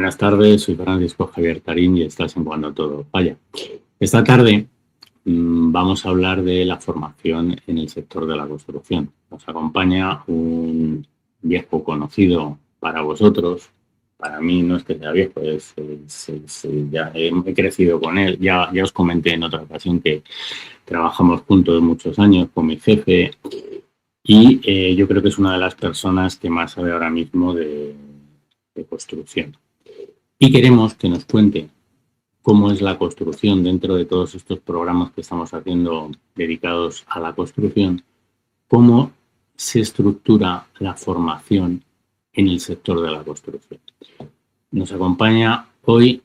Buenas tardes, soy Francisco Javier Tarín y estás en Cuando Todo Falla. Esta tarde vamos a hablar de la formación en el sector de la construcción. Nos acompaña un viejo conocido para vosotros. Para mí no es que sea viejo, ya he crecido con él. Ya os comenté en otra ocasión que trabajamos juntos muchos años con mi jefe y yo creo que es una de las personas que más sabe ahora mismo de construcción. Y queremos que nos cuente cómo es la construcción dentro de todos estos programas que estamos haciendo dedicados a la construcción, cómo se estructura la formación en el sector de la construcción. Nos acompaña hoy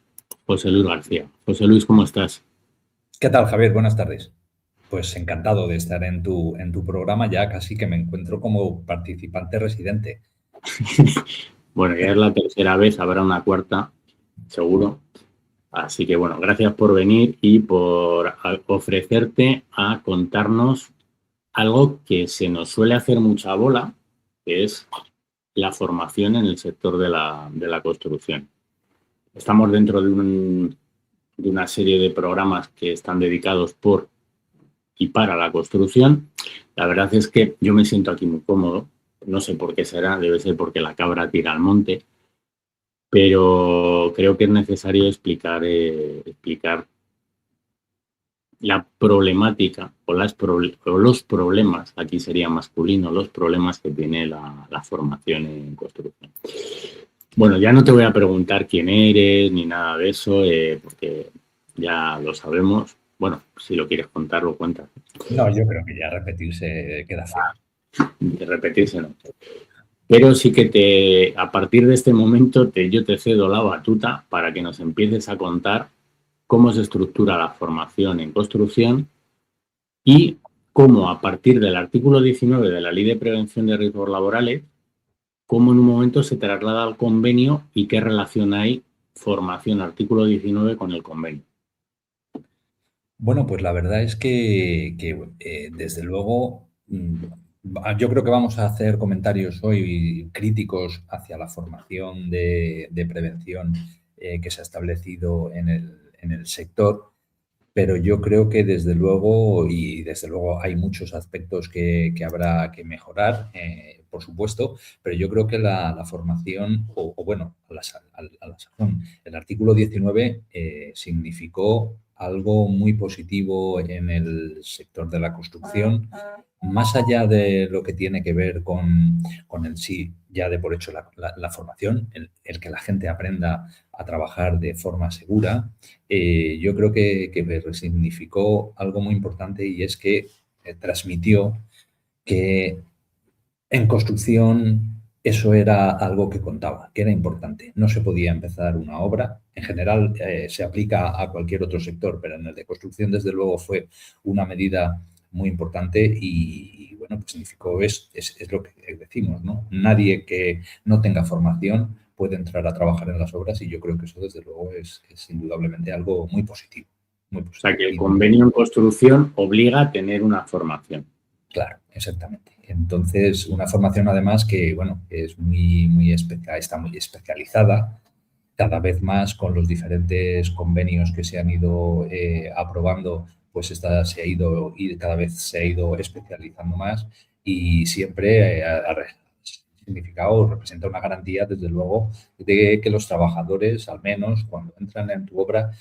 José Luis García. José Luis, ¿cómo estás? ¿Qué tal, Javier? Buenas tardes. Pues encantado de estar en tu programa, ya casi que me encuentro como participante residente. Bueno, ya es la tercera vez, habrá una cuarta, seguro. Así que, bueno, gracias por venir y por ofrecerte a contarnos algo que se nos suele hacer mucha bola, que es la formación en el sector de la construcción. Estamos dentro de una serie de programas que están dedicados por y para la construcción. La verdad es que yo me siento aquí muy cómodo. No sé por qué será, debe ser porque la cabra tira al monte. Pero creo que es necesario explicar la problemática o los problemas, aquí sería masculino, los problemas que tiene la formación en construcción. Bueno, ya no te voy a preguntar quién eres ni nada de eso, porque ya lo sabemos. Bueno, si lo quieres contar, lo cuentas. No, yo creo que ya repetirse queda feo. De repetirse, no. Pero sí que a partir de este momento yo te cedo la batuta para que nos empieces a contar cómo se estructura la formación en construcción y cómo a partir del artículo 19 de la Ley de Prevención de Riesgos Laborales, cómo en un momento se traslada al convenio y qué relación hay formación artículo 19 con el convenio. Bueno, pues la verdad es que desde luego, yo creo que vamos a hacer comentarios hoy críticos hacia la formación de prevención que se ha establecido en el sector. Pero yo creo que desde luego hay muchos aspectos que habrá que mejorar, por supuesto, pero yo creo que la formación, a la sazón, el artículo 19 significó algo muy positivo en el sector de la construcción, más allá de lo que tiene que ver con el sí, ya de por hecho la formación, el que la gente aprenda a trabajar de forma segura. Yo creo que resignificó algo muy importante y es que transmitió que en construcción eso era algo que contaba, que era importante. No se podía empezar una obra. En general se aplica a cualquier otro sector, pero en el de construcción desde luego fue una medida muy importante y bueno, pues significó, es lo que decimos, ¿no? Nadie que no tenga formación puede entrar a trabajar en las obras y yo creo que eso desde luego es indudablemente algo muy positivo. Muy positivo. O sea, que el convenio en construcción obliga a tener una formación. Claro, exactamente. Entonces, una formación además que, bueno, es está muy especializada, cada vez más con los diferentes convenios que se han ido aprobando, pues esta se ha ido y cada vez se ha ido especializando más y siempre ha significado, representa una garantía, desde luego, de que los trabajadores, al menos cuando entran en tu obra,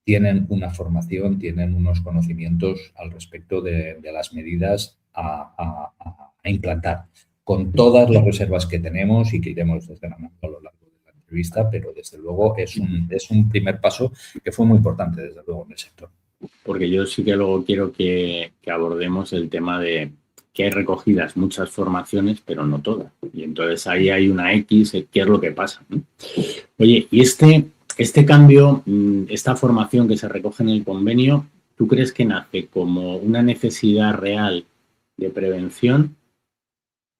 tienen una formación, tienen unos conocimientos al respecto de las medidas a implantar, con todas las reservas que tenemos y que iremos desgranando a lo largo de la entrevista, pero desde luego es un primer paso que fue muy importante, desde luego, en el sector. Porque yo sí que luego quiero que abordemos el tema de que hay recogidas muchas formaciones, pero no todas. Y entonces ahí hay una X, ¿qué es lo que pasa? ¿No? Oye, y este cambio, esta formación que se recoge en el convenio, ¿tú crees que nace como una necesidad real de prevención,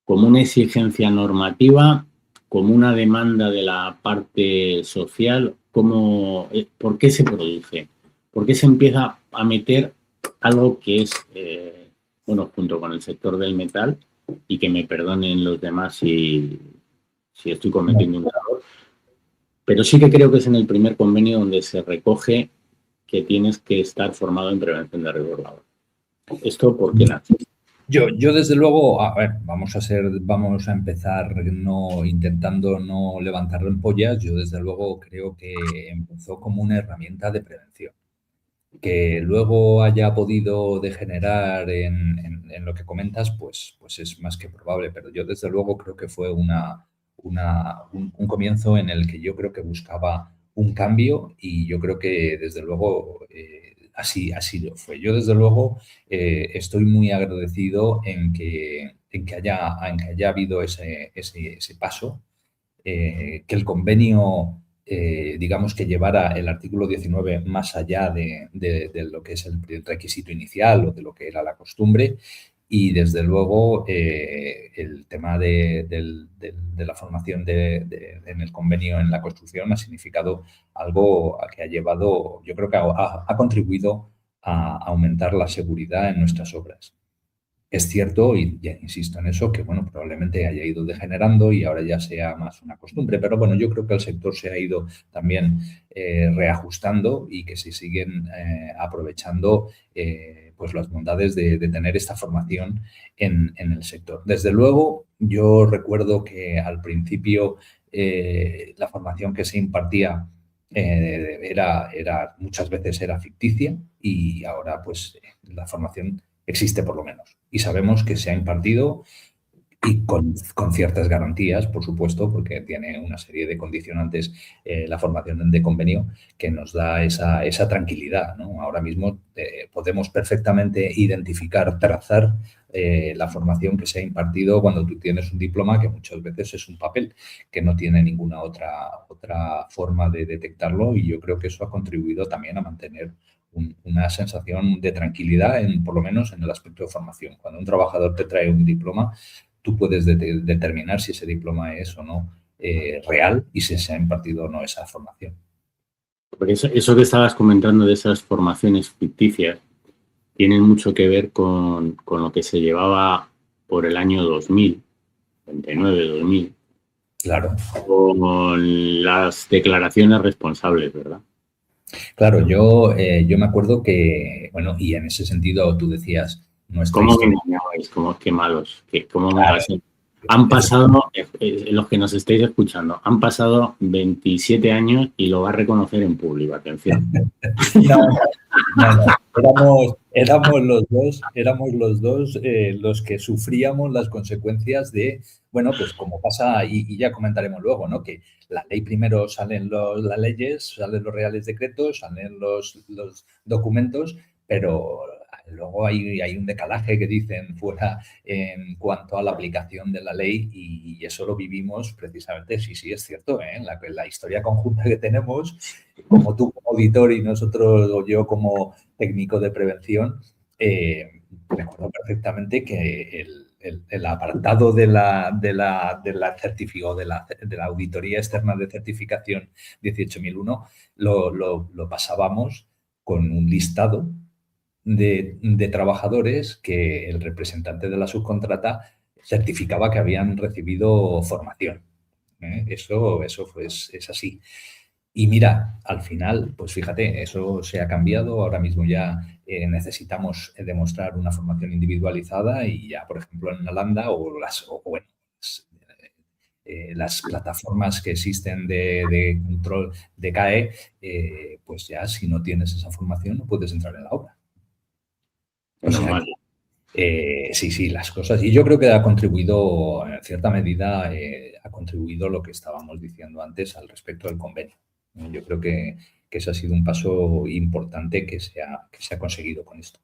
como una exigencia normativa, como una demanda de la parte social? ¿Por qué se produce? ¿Por qué se empieza a meter algo que es, junto con el sector del metal, y que me perdonen los demás si estoy cometiendo un error, Pero sí que creo que es en el primer convenio donde se recoge que tienes que estar formado en prevención de riesgos laborales. ¿Esto por qué nace? Yo desde luego, a ver, vamos a empezar intentando no levantar ampollas. Yo desde luego creo que empezó como una herramienta de prevención. Que luego haya podido degenerar en lo que comentas, pues es más que probable. Pero yo desde luego creo que fue un comienzo en el que yo creo que buscaba un cambio y yo creo que desde luego así lo fue. Yo desde luego estoy muy agradecido en que haya habido ese paso, que el convenio, digamos que llevara el artículo 19 más allá de lo que es el requisito inicial o de lo que era la costumbre. Y desde luego el tema de la formación en el convenio en la construcción ha significado algo a que ha llevado, yo creo que ha contribuido a aumentar la seguridad en nuestras obras. Es cierto, y ya insisto en eso, que bueno, probablemente haya ido degenerando y ahora ya sea más una costumbre, pero bueno, yo creo que el sector se ha ido también reajustando y que se siguen aprovechando pues las bondades de tener esta formación en el sector. Desde luego, yo recuerdo que al principio la formación que se impartía muchas veces era ficticia y ahora pues la formación existe por lo menos. Y sabemos que se ha impartido y con ciertas garantías, por supuesto, porque tiene una serie de condicionantes la formación de convenio que nos da esa tranquilidad, ¿no? Ahora mismo podemos perfectamente identificar, trazar la formación que se ha impartido cuando tú tienes un diploma que muchas veces es un papel que no tiene ninguna otra forma de detectarlo y yo creo que eso ha contribuido también a mantener una sensación de tranquilidad, por lo menos en el aspecto de formación. Cuando un trabajador te trae un diploma, tú puedes determinar si ese diploma es o no real y si se ha impartido o no esa formación. Porque eso que estabas comentando de esas formaciones ficticias tienen mucho que ver con lo que se llevaba por el año 2000, 99, 2000, Claro. con las declaraciones responsables, ¿verdad? Claro, yo me acuerdo que, bueno, y en ese sentido tú decías, nuestra ¿Cómo me historia. engañabais? Qué malos. ¿Cómo me Claro, vas a... Han pasado, los que nos estáis escuchando, han pasado 27 años y lo va a reconocer en público. Atención. no, no. Éramos los dos los que sufríamos las consecuencias de, bueno, pues como pasa, y ya comentaremos luego, ¿no? Que la ley primero salen las leyes, salen los reales decretos, salen los documentos, pero luego hay un decalaje que dicen fuera en cuanto a la aplicación de la ley y eso lo vivimos precisamente, sí, es cierto, ¿eh? La historia conjunta que tenemos, como tú como auditor y nosotros o yo como técnico de prevención, recuerdo perfectamente que el apartado de la auditoría externa de certificación 18001 lo pasábamos con un listado de trabajadores que el representante de la subcontrata certificaba que habían recibido formación. Eso es así. Y mira, al final, pues fíjate, eso se ha cambiado. Ahora mismo ya necesitamos demostrar una formación individualizada y ya, por ejemplo, en Alanda bueno, las plataformas que existen de control de CAE, pues ya si no tienes esa formación no puedes entrar en la obra. O Menos sea mal. sí, las cosas. Y yo creo que ha contribuido, en cierta medida, ha contribuido lo que estábamos diciendo antes al respecto del convenio. Yo creo que ese ha sido un paso importante que se ha conseguido con esto.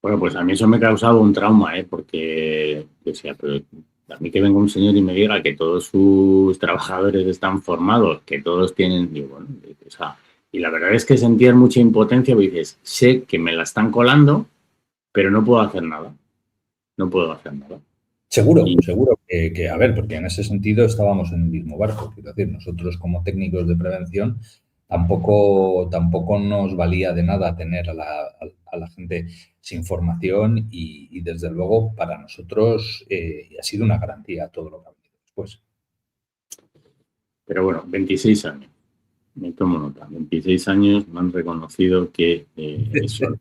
Bueno, pues a mí eso me causaba un trauma, ¿eh? Porque decía, pero a mí que venga un señor y me diga que todos sus trabajadores están formados, que todos tienen, digo, bueno, o sea, y la verdad es que sentías mucha impotencia porque dices, sé que me la están colando, pero no puedo hacer nada, no puedo hacer nada. Seguro a ver, porque en ese sentido estábamos en el mismo barco. Quiero decir, nosotros como técnicos de prevención tampoco nos valía de nada tener a la gente sin formación y desde luego para nosotros ha sido una garantía todo lo que ha venido después. Pero bueno, 26 años. Me tomo nota. 26 años me han reconocido que eso.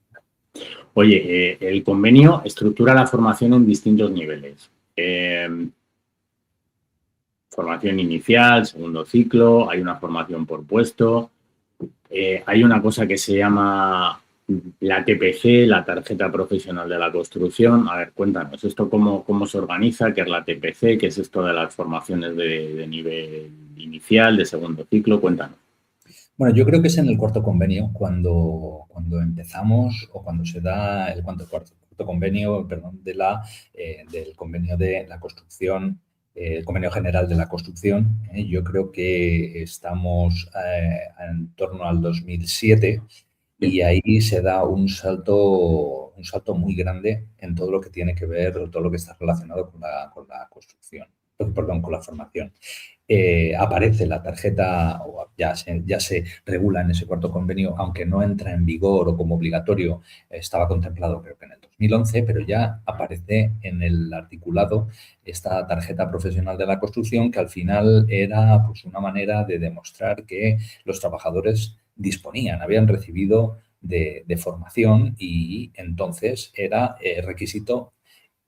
Oye, el convenio estructura la formación en distintos niveles. Formación inicial, segundo ciclo, hay una formación por puesto, hay una cosa que se llama la TPC, la tarjeta profesional de la construcción. A ver, cuéntanos, ¿esto cómo se organiza? ¿Qué es la TPC? ¿Qué es esto de las formaciones de nivel inicial, de segundo ciclo? Cuéntanos. Bueno, yo creo que es en el cuarto convenio cuando empezamos o cuando se da el cuarto convenio, perdón, del convenio de la construcción, el convenio general de la construcción. Yo creo que estamos en torno al 2007 y ahí se da un salto muy grande en todo lo que tiene que ver, todo lo que está relacionado con la construcción, perdón, con la formación. Aparece la tarjeta, o ya se regula en ese cuarto convenio, aunque no entra en vigor o como obligatorio, estaba contemplado creo que en el 2011, pero ya aparece en el articulado esta tarjeta profesional de la construcción, que al final era pues una manera de demostrar que los trabajadores habían recibido de formación y entonces era requisito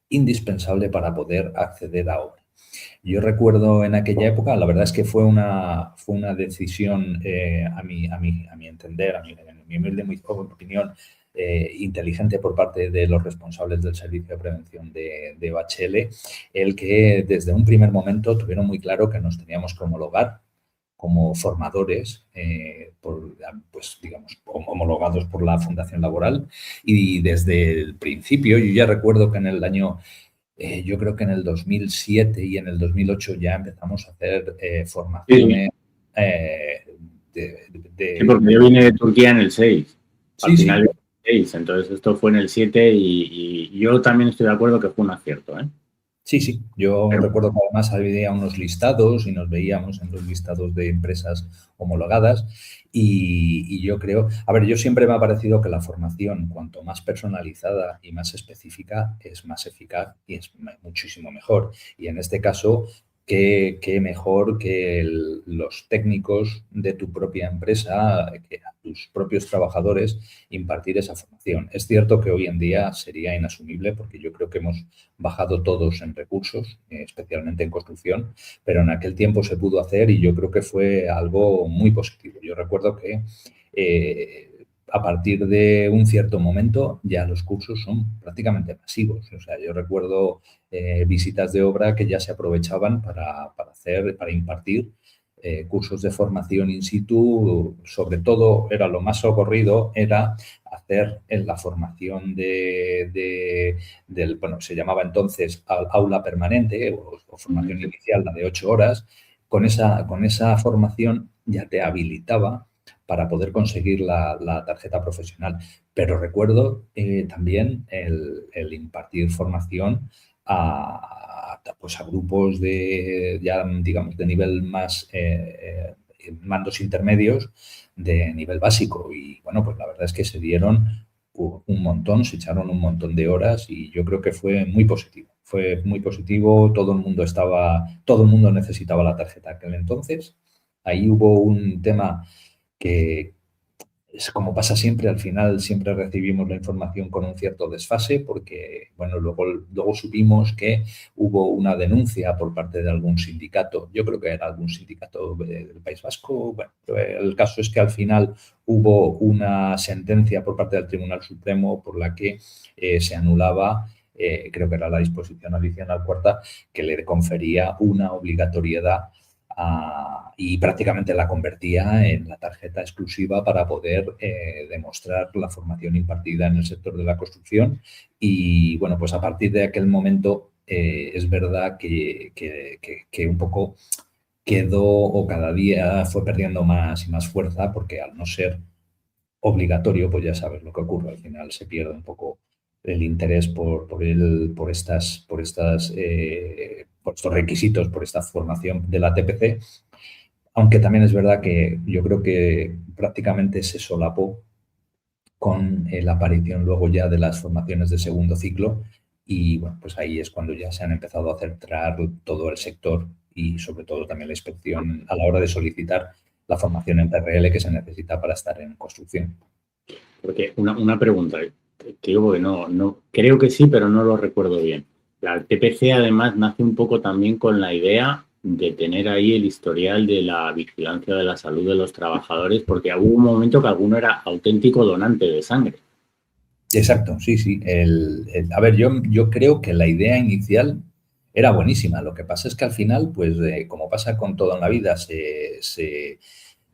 indispensable para poder acceder a obra. Yo recuerdo en aquella época, la verdad es que fue una decisión, a mi entender, en mi humilde opinión, inteligente por parte de los responsables del Servicio de Prevención de OHL, el que desde un primer momento tuvieron muy claro que nos teníamos que homologar como formadores, pues digamos, homologados por la Fundación Laboral. Y desde el principio, yo ya recuerdo que en el año yo creo que en el 2007 y en el 2008 ya empezamos a hacer formaciones Sí, porque yo vine de Turquía en el 6, al Sí, final sí, del 6, entonces esto fue en el 7 y yo también estoy de acuerdo que fue un acierto, ¿eh? sí, sí. Yo Pero, recuerdo que además había unos listados y nos veíamos en los listados de empresas homologadas y yo creo, a ver, yo siempre me ha parecido que la formación, cuanto más personalizada y más específica, es más eficaz y es muchísimo mejor. Y en este caso, qué mejor que los técnicos de tu propia empresa, que a tus propios trabajadores, impartir esa formación. Es cierto que hoy en día sería inasumible porque yo creo que hemos bajado todos en recursos, especialmente en construcción, pero en aquel tiempo se pudo hacer y yo creo que fue algo muy positivo. Yo recuerdo que a partir de un cierto momento ya los cursos son prácticamente masivos. O sea, yo recuerdo visitas de obra que ya se aprovechaban para impartir cursos de formación in situ. Sobre todo, era lo más socorrido, era hacer en la formación bueno, se llamaba entonces aula permanente o formación inicial, la de 8 horas. Con esa formación ya te habilitaba para poder conseguir la tarjeta profesional. Pero recuerdo también el impartir formación pues a grupos ya digamos de nivel más mandos intermedios de nivel básico y bueno, pues la verdad es que se dieron un montón, se echaron un montón de horas y yo creo que fue muy positivo. Fue muy positivo, todo el mundo necesitaba la tarjeta aquel entonces. Ahí hubo un tema que es como pasa siempre, al final siempre recibimos la información con un cierto desfase porque, bueno, luego supimos que hubo una denuncia por parte de algún sindicato, yo creo que era algún sindicato del País Vasco, bueno, el caso es que al final hubo una sentencia por parte del Tribunal Supremo por la que se anulaba, creo que era la disposición adicional cuarta, que le confería una obligatoriedad y prácticamente la convertía en la tarjeta exclusiva para poder demostrar la formación impartida en el sector de la construcción. Y bueno, pues a partir de aquel momento es verdad que un poco quedó o cada día fue perdiendo más y más fuerza porque al no ser obligatorio, pues ya sabes lo que ocurre. Al final se pierde un poco el interés por estos requisitos, por esta formación de la TPC, aunque también es verdad que yo creo que prácticamente se solapó con la aparición luego ya de las formaciones de segundo ciclo y bueno, pues ahí es cuando ya se han empezado a centrar todo el sector y sobre todo también la inspección a la hora de solicitar la formación en PRL que se necesita para estar en construcción. Porque una pregunta, te digo que no, creo que sí, pero no lo recuerdo bien. La TPC además nace un poco también con la idea de tener ahí el historial de la vigilancia de la salud de los trabajadores, porque hubo un momento que alguno era auténtico donante de sangre. Exacto, sí, sí. A ver, yo creo que la idea inicial era buenísima. Lo que pasa es que al final, pues como pasa con todo en la vida,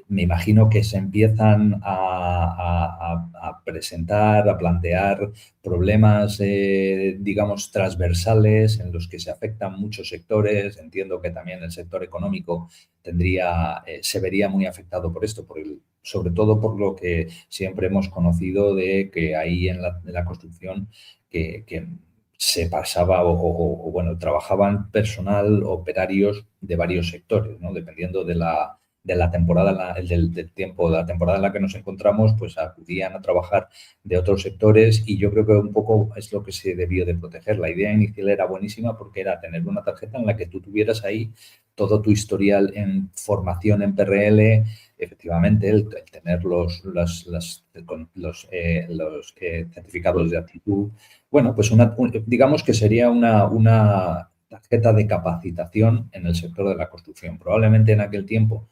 me imagino que se empiezan a presentar, a plantear problemas, digamos, transversales en los que se afectan muchos sectores. Entiendo que también el sector económico se vería muy afectado por esto, sobre todo por lo que siempre hemos conocido de que ahí en la construcción que se pasaba bueno, trabajaban personal, operarios de varios sectores, ¿no? Dependiendo de la temporada, del tiempo, de la temporada en la que nos encontramos, pues acudían a trabajar de otros sectores y yo creo que un poco es lo que se debió de proteger. La idea inicial era buenísima porque era tener una tarjeta en la que tú tuvieras ahí todo tu historial en formación en PRL, efectivamente, el tener los certificados de aptitud. Bueno, pues digamos que sería una tarjeta de capacitación en el sector de la construcción. Probablemente en aquel tiempo,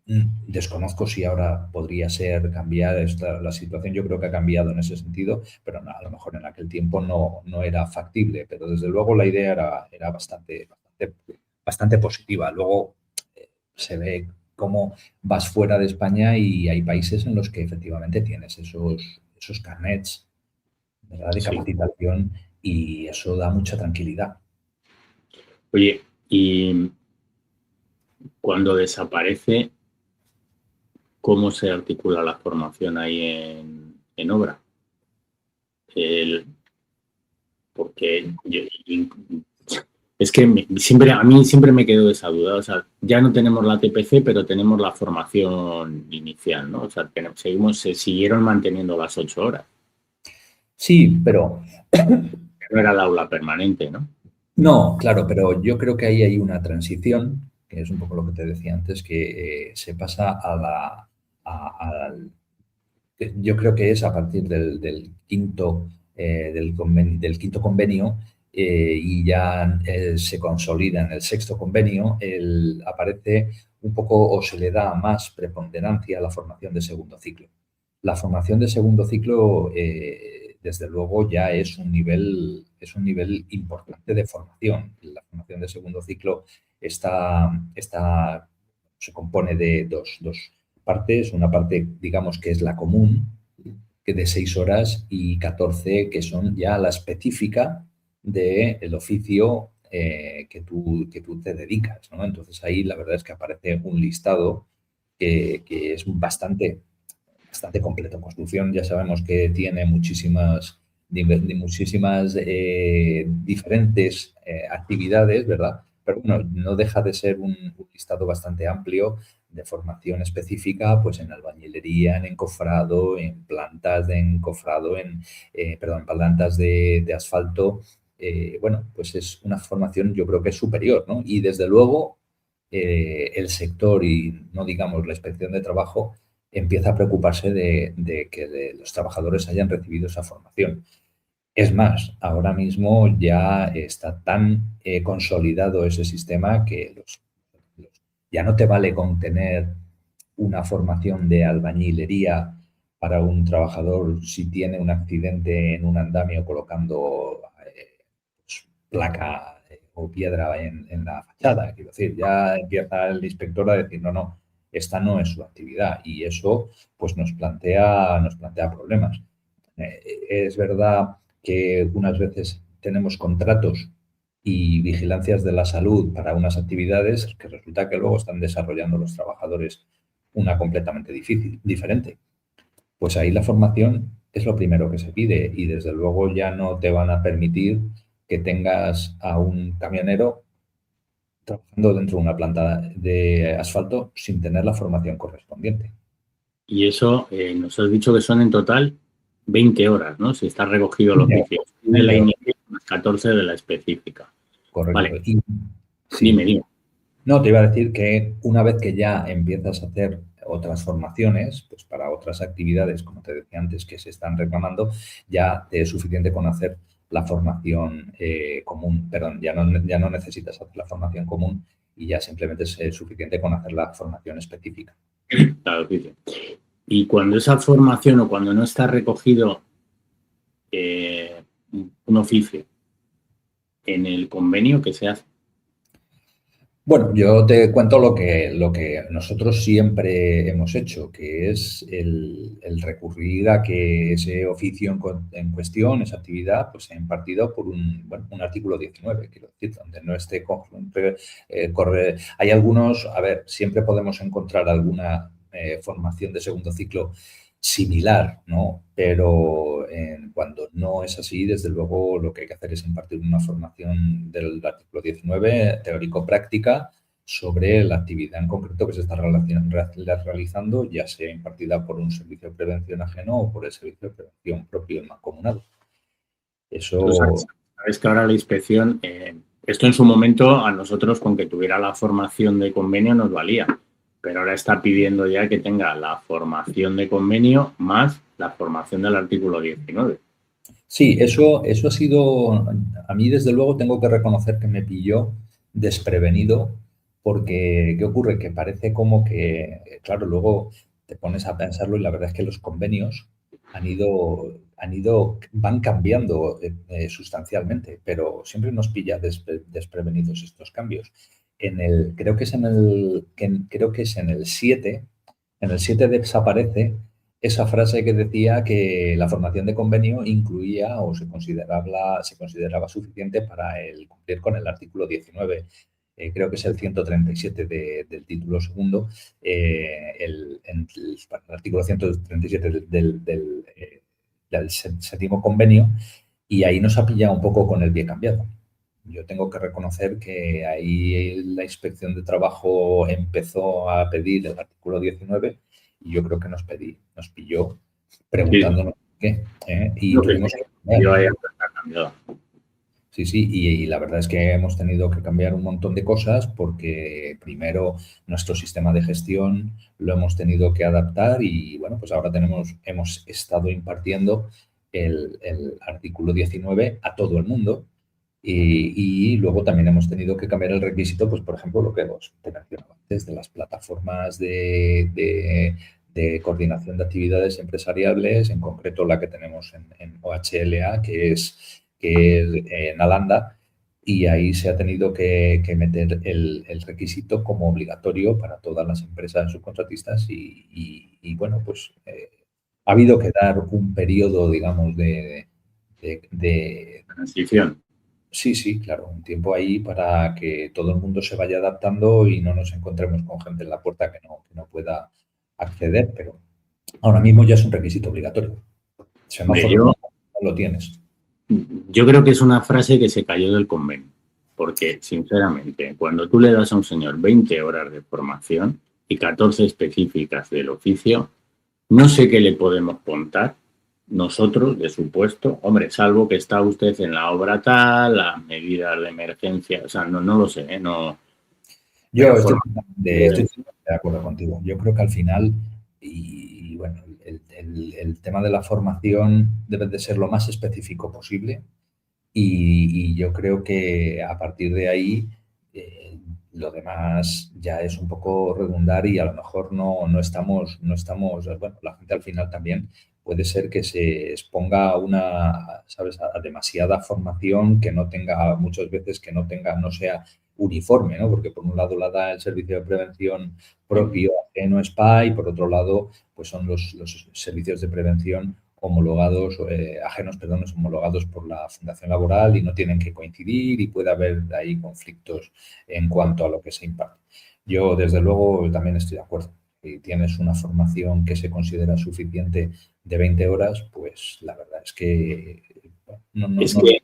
desconozco si ahora podría ser cambiar la situación. Yo creo que ha cambiado en ese sentido, pero no, a lo mejor en aquel tiempo no era factible. Pero desde luego la idea era bastante positiva. Luego se ve cómo vas fuera de España y hay países en los que efectivamente tienes esos carnets, ¿verdad?, de Sí. capacitación y eso da mucha tranquilidad. Oye, y cuando desaparece, ¿cómo se articula la formación ahí en obra? Porque es que a mí siempre me quedó esa duda. O sea, ya no tenemos la TPC, pero tenemos la formación inicial, ¿no? O sea, se siguieron manteniendo las 8 horas. Sí, pero No era el aula permanente, ¿no? no, claro, pero yo creo que ahí hay una transición, que es un poco lo que te decía antes, que se pasa yo creo que es a partir del quinto, del quinto convenio y ya se consolida en el sexto convenio, aparece un poco o se le da más preponderancia a la formación de segundo ciclo. La formación de segundo ciclo, desde luego, ya es un nivel importante de formación. La formación de segundo ciclo se compone de dos partes. Una parte, digamos, que es la común, que de 6 horas, y 14 que son ya la específica del oficio que tú te dedicas, ¿no? Entonces ahí la verdad es que aparece un listado que es bastante completo. En construcción ya sabemos que tiene muchísimas diferentes actividades, ¿verdad? Pero bueno, no deja de ser un listado bastante amplio de formación específica, pues en albañilería, en encofrado, en plantas de encofrado, plantas de asfalto. Bueno, pues es una formación, yo creo que es superior, ¿no? Y desde luego el sector y no digamos la inspección de trabajo empieza a preocuparse de que los trabajadores hayan recibido esa formación. Es más, ahora mismo ya está tan consolidado ese sistema que ya no te vale con tener una formación de albañilería para un trabajador si tiene un accidente en un andamio colocando placa o piedra en la fachada. Quiero decir, ya empieza el inspector a decir, no, esta no es su actividad y eso pues nos plantea problemas. Es verdad que unas veces tenemos contratos y vigilancias de la salud para unas actividades que resulta que luego están desarrollando los trabajadores una completamente diferente. Pues ahí la formación es lo primero que se pide y desde luego ya no te van a permitir que tengas a un camionero trabajando dentro de una planta de asfalto sin tener la formación correspondiente. Y eso nos has dicho que son en total 20 horas, ¿no? Si está recogido el oficio. De la inicial, más 14 de la específica. Correcto. Vale. Sí. Dime. No, te iba a decir que una vez que ya empiezas a hacer otras formaciones, pues para otras actividades, como te decía antes, que se están reclamando, ya te es suficiente con hacer la formación común. Perdón, ya no necesitas hacer la formación común y ya simplemente es suficiente con hacer la formación específica. Claro, sí. Y cuando esa formación o cuando no está recogido un oficio en el convenio que se hace. Bueno, yo te cuento lo que nosotros siempre hemos hecho, que es el recurrir a que ese oficio en cuestión, esa actividad, pues sea impartido por un artículo 19, quiero decir, donde no esté hay algunos, a ver, siempre podemos encontrar alguna formación de segundo ciclo similar, ¿no? Pero cuando no es así, desde luego lo que hay que hacer es impartir una formación del artículo 19, teórico-práctica, sobre la actividad en concreto que se está realizando, ya sea impartida por un servicio de prevención ajeno o por el servicio de prevención propio mancomunado. Tú Eso... sabes que ahora la inspección, esto en su momento a nosotros con que tuviera la formación de convenio nos valía, pero ahora está pidiendo ya que tenga la formación de convenio más la formación del artículo 19. Sí, eso ha sido, a mí desde luego tengo que reconocer que me pilló desprevenido porque, ¿qué ocurre? Que parece como que, claro, luego te pones a pensarlo y la verdad es que los convenios van cambiando sustancialmente, pero siempre nos pilla desprevenidos estos cambios. Creo que es creo que es en el 7 desaparece esa frase que decía que la formación de convenio incluía o se consideraba suficiente para cumplir con el artículo 19. Creo que es el 137 del título segundo, el artículo 137 del séptimo convenio, y ahí nos ha pillado un poco con el pie cambiado. Yo tengo que reconocer que ahí la inspección de trabajo empezó a pedir el artículo 19 y yo creo que nos pilló Sí, preguntándonos qué. Y lo que tuvimos que yo cambiar. haya cambiado. Sí, sí, y la verdad es que hemos tenido que cambiar un montón de cosas porque primero nuestro sistema de gestión lo hemos tenido que adaptar y bueno, pues ahora hemos estado impartiendo el artículo 19 a todo el mundo y luego también hemos tenido que cambiar el requisito, pues por ejemplo, lo que te mencionaba antes de las plataformas de coordinación de actividades empresariales, en concreto la que tenemos en OHLA, que es en Alanda, y ahí se ha tenido que meter el requisito como obligatorio para todas las empresas subcontratistas bueno, pues ha habido que dar un periodo, digamos, de Transición. sí, sí, claro, un tiempo ahí para que todo el mundo se vaya adaptando y no nos encontremos con gente en la puerta que no pueda acceder, pero ahora mismo ya es un requisito obligatorio. Hombre, Semáforo no lo tienes. yo creo que es una frase que se cayó del convenio, porque sinceramente, cuando tú le das a un señor 20 horas de formación y 14 específicas del oficio, no sé qué le podemos contar nosotros de su puesto, hombre, salvo que está usted en la obra tal, las medidas de emergencia, o sea, no lo sé, no, pero Yo estoy formación. de acuerdo contigo. Yo creo que al final, bueno, el tema de la formación debe de ser lo más específico posible y yo creo que a partir de ahí lo demás ya es un poco redundar y a lo mejor bueno, la gente al final también puede ser que se exponga a ¿sabes?, a demasiada formación que no tenga, muchas veces que no sea uniforme, ¿no? Porque por un lado la da el servicio de prevención propio ajeno SPA y por otro lado pues son los servicios de prevención homologados, ajenos, perdón, homologados por la Fundación Laboral y no tienen que coincidir y puede haber ahí conflictos en cuanto a lo que se imparte. Yo, desde luego, también estoy de acuerdo. Si tienes una formación que se considera suficiente de 20 horas, pues la verdad es que Es que,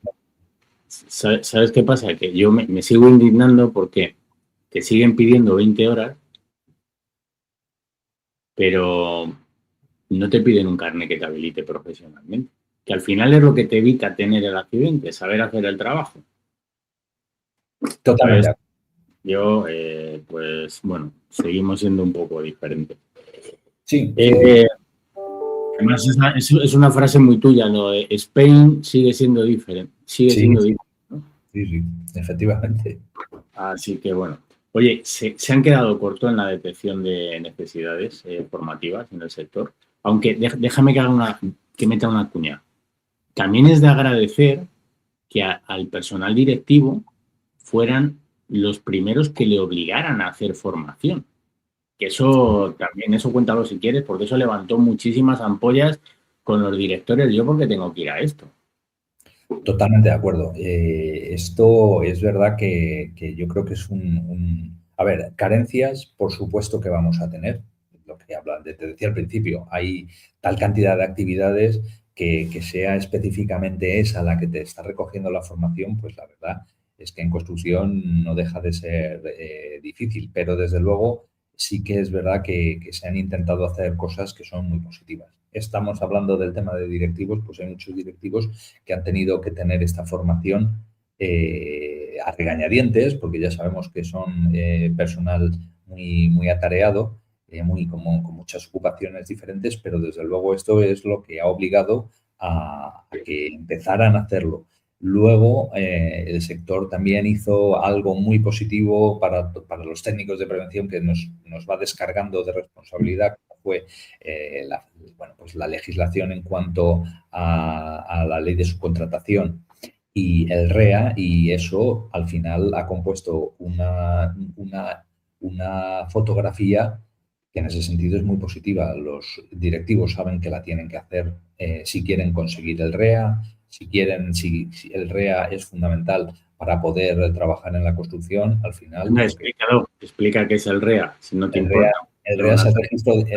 ¿sabes qué pasa? Que yo me sigo indignando porque te siguen pidiendo 20 horas, pero no te piden un carnet que te habilite profesionalmente, que al final es lo que te evita tener el accidente, saber hacer el trabajo. totalmente. ¿Sabes? Yo, pues bueno, seguimos siendo un poco diferentes. Sí, sí, sí. Eh, Además, es una frase muy tuya, ¿no? Spain sigue siendo diferente, sigue Sí, siendo sí, diferente, ¿no? sí, sí, efectivamente. Así que bueno. Oye, se han quedado corto en la detección de necesidades formativas en el sector. Aunque déjame que meta una cuña. También es de agradecer que al personal directivo fueran los primeros que le obligaran a hacer formación. Que eso también, eso cuéntalo si quieres, porque eso levantó muchísimas ampollas con los directores. Yo porque tengo que ir a esto. Totalmente de acuerdo. Esto es verdad que yo creo que es A ver, carencias, por supuesto que vamos a tener. Lo que te decía al principio, hay tal cantidad de actividades que sea específicamente esa la que te está recogiendo la formación, pues la verdad es que en construcción no deja de ser difícil, pero desde luego sí que es verdad que se han intentado hacer cosas que son muy positivas. Estamos hablando del tema de directivos, pues hay muchos directivos que han tenido que tener esta formación a regañadientes, porque ya sabemos que son personal muy atareado, con muchas ocupaciones diferentes, pero desde luego esto es lo que ha obligado a que empezaran a hacerlo. Luego, el sector también hizo algo muy positivo para los técnicos de prevención que nos va descargando de responsabilidad, como fue pues la legislación en cuanto a la ley de subcontratación y el REA, y eso al final ha compuesto una fotografía que en ese sentido es muy positiva. Los directivos saben que la tienen que hacer si quieren conseguir el REA, si el REA es fundamental para poder trabajar en la construcción, al final Anda, lo que explícalo, explica qué es el REA, si no te el REA, importa. el Hacer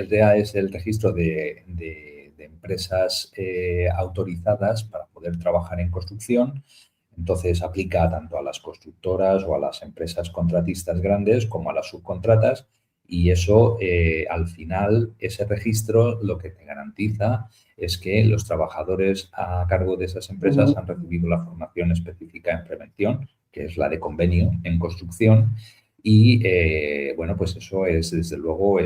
REA es una... el registro de empresas autorizadas para poder trabajar en construcción. Entonces aplica tanto a las constructoras o a las empresas contratistas grandes como a las subcontratas, y eso al final, ese registro lo que te garantiza es que los trabajadores a cargo de esas empresas han recibido la formación específica en prevención, que es la de convenio en construcción, y bueno, pues eso es, desde luego,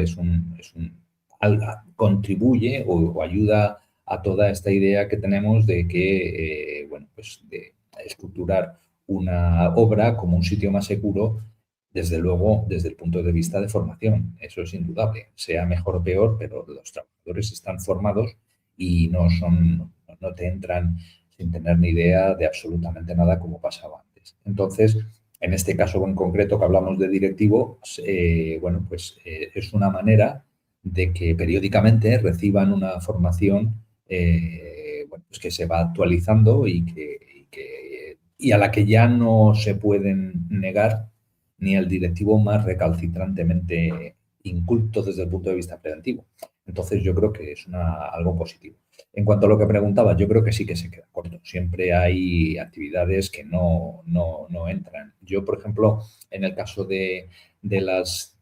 contribuye o ayuda a toda esta idea que tenemos de que, bueno, pues de estructurar una obra como un sitio más seguro, desde luego, desde el punto de vista de formación. Eso es indudable, sea mejor o peor, pero los trabajadores están formados y no te entran sin tener ni idea de absolutamente nada como pasaba antes. Entonces, en este caso en concreto que hablamos de directivo, bueno, pues es una manera de que periódicamente reciban una formación bueno, pues que se va actualizando y a la que ya no se pueden negar ni el directivo más recalcitrantemente inculto desde el punto de vista preventivo. Entonces yo creo que es algo positivo. En cuanto a lo que preguntaba, yo creo que sí que se queda corto. Siempre hay actividades que no entran. Yo, por ejemplo, en el caso de las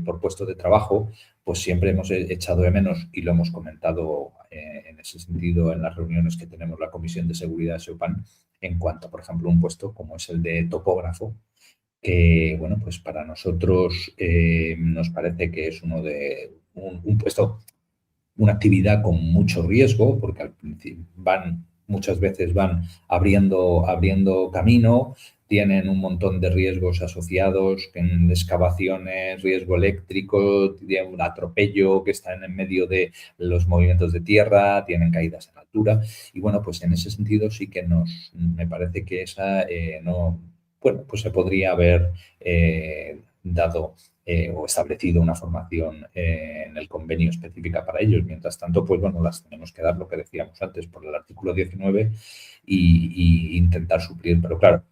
por puesto de trabajo, pues siempre hemos echado de menos, y lo hemos comentado en ese sentido en las reuniones que tenemos la Comisión de Seguridad de SEUPAN, en cuanto, por ejemplo, a un puesto como es el de topógrafo, que, bueno, pues para nosotros nos parece que es un puesto, una actividad con mucho riesgo, porque al principio muchas veces van abriendo camino, tienen un montón de riesgos asociados, en excavaciones, riesgo eléctrico, tienen un atropello que están en medio de los movimientos de tierra, tienen caídas en altura, y bueno, pues en ese sentido sí que me parece que esa no, bueno, pues se podría haber dado o establecido una formación en el convenio específica para ellos. Mientras tanto, pues bueno, las tenemos que dar, lo que decíamos antes, por el artículo 19 y intentar suplir. Pero claro,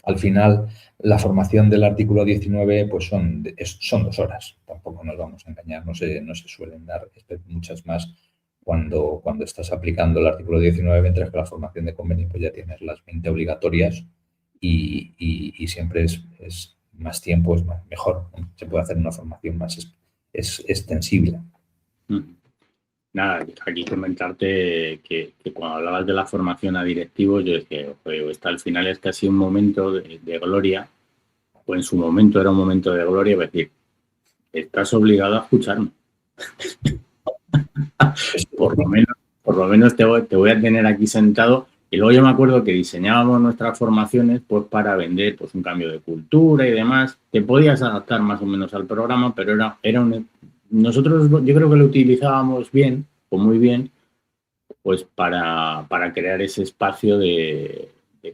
al final, la formación del artículo 19 pues son 2 horas. Tampoco nos vamos a engañar, no se suelen dar muchas más cuando estás aplicando el artículo 19, mientras que la formación de convenio pues ya tienes las 20 obligatorias y siempre es más tiempo, mejor. Se puede hacer una formación más extensible. Nada, aquí comentarte que cuando hablabas de la formación a directivos, yo decía, joder, al final es casi un momento de gloria, o en su momento era un momento de gloria, decir, estás obligado a escucharme. por lo menos te voy a tener aquí sentado. Y luego yo me acuerdo que diseñábamos nuestras formaciones pues para vender pues un cambio de cultura y demás. Te podías adaptar más o menos al programa, pero nosotros yo creo que lo utilizábamos bien o muy bien pues para crear ese espacio de,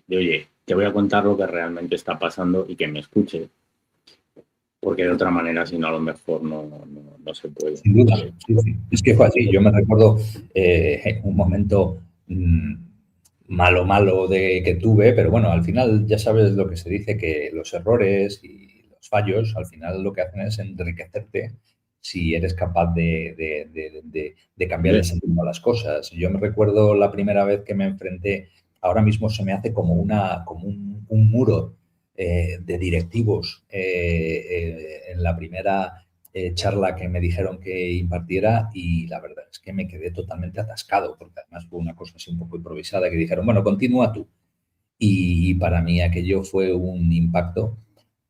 oye, te voy a contar lo que realmente está pasando y que me escuche. Porque de otra manera, si no, a lo mejor no se puede. Sin duda, sí, sí. Es que fue así. Yo me recuerdo un momento malo que tuve, pero bueno, al final ya sabes lo que se dice, que los errores y los fallos al final lo que hacen es enriquecerte si eres capaz de cambiar el sentido a las cosas. Yo me recuerdo la primera vez que me enfrenté, ahora mismo se me hace como un muro de directivos en la primera charla que me dijeron que impartiera y la verdad es que me quedé totalmente atascado porque además fue una cosa así un poco improvisada que dijeron, bueno, continúa tú. Y para mí aquello fue un impacto,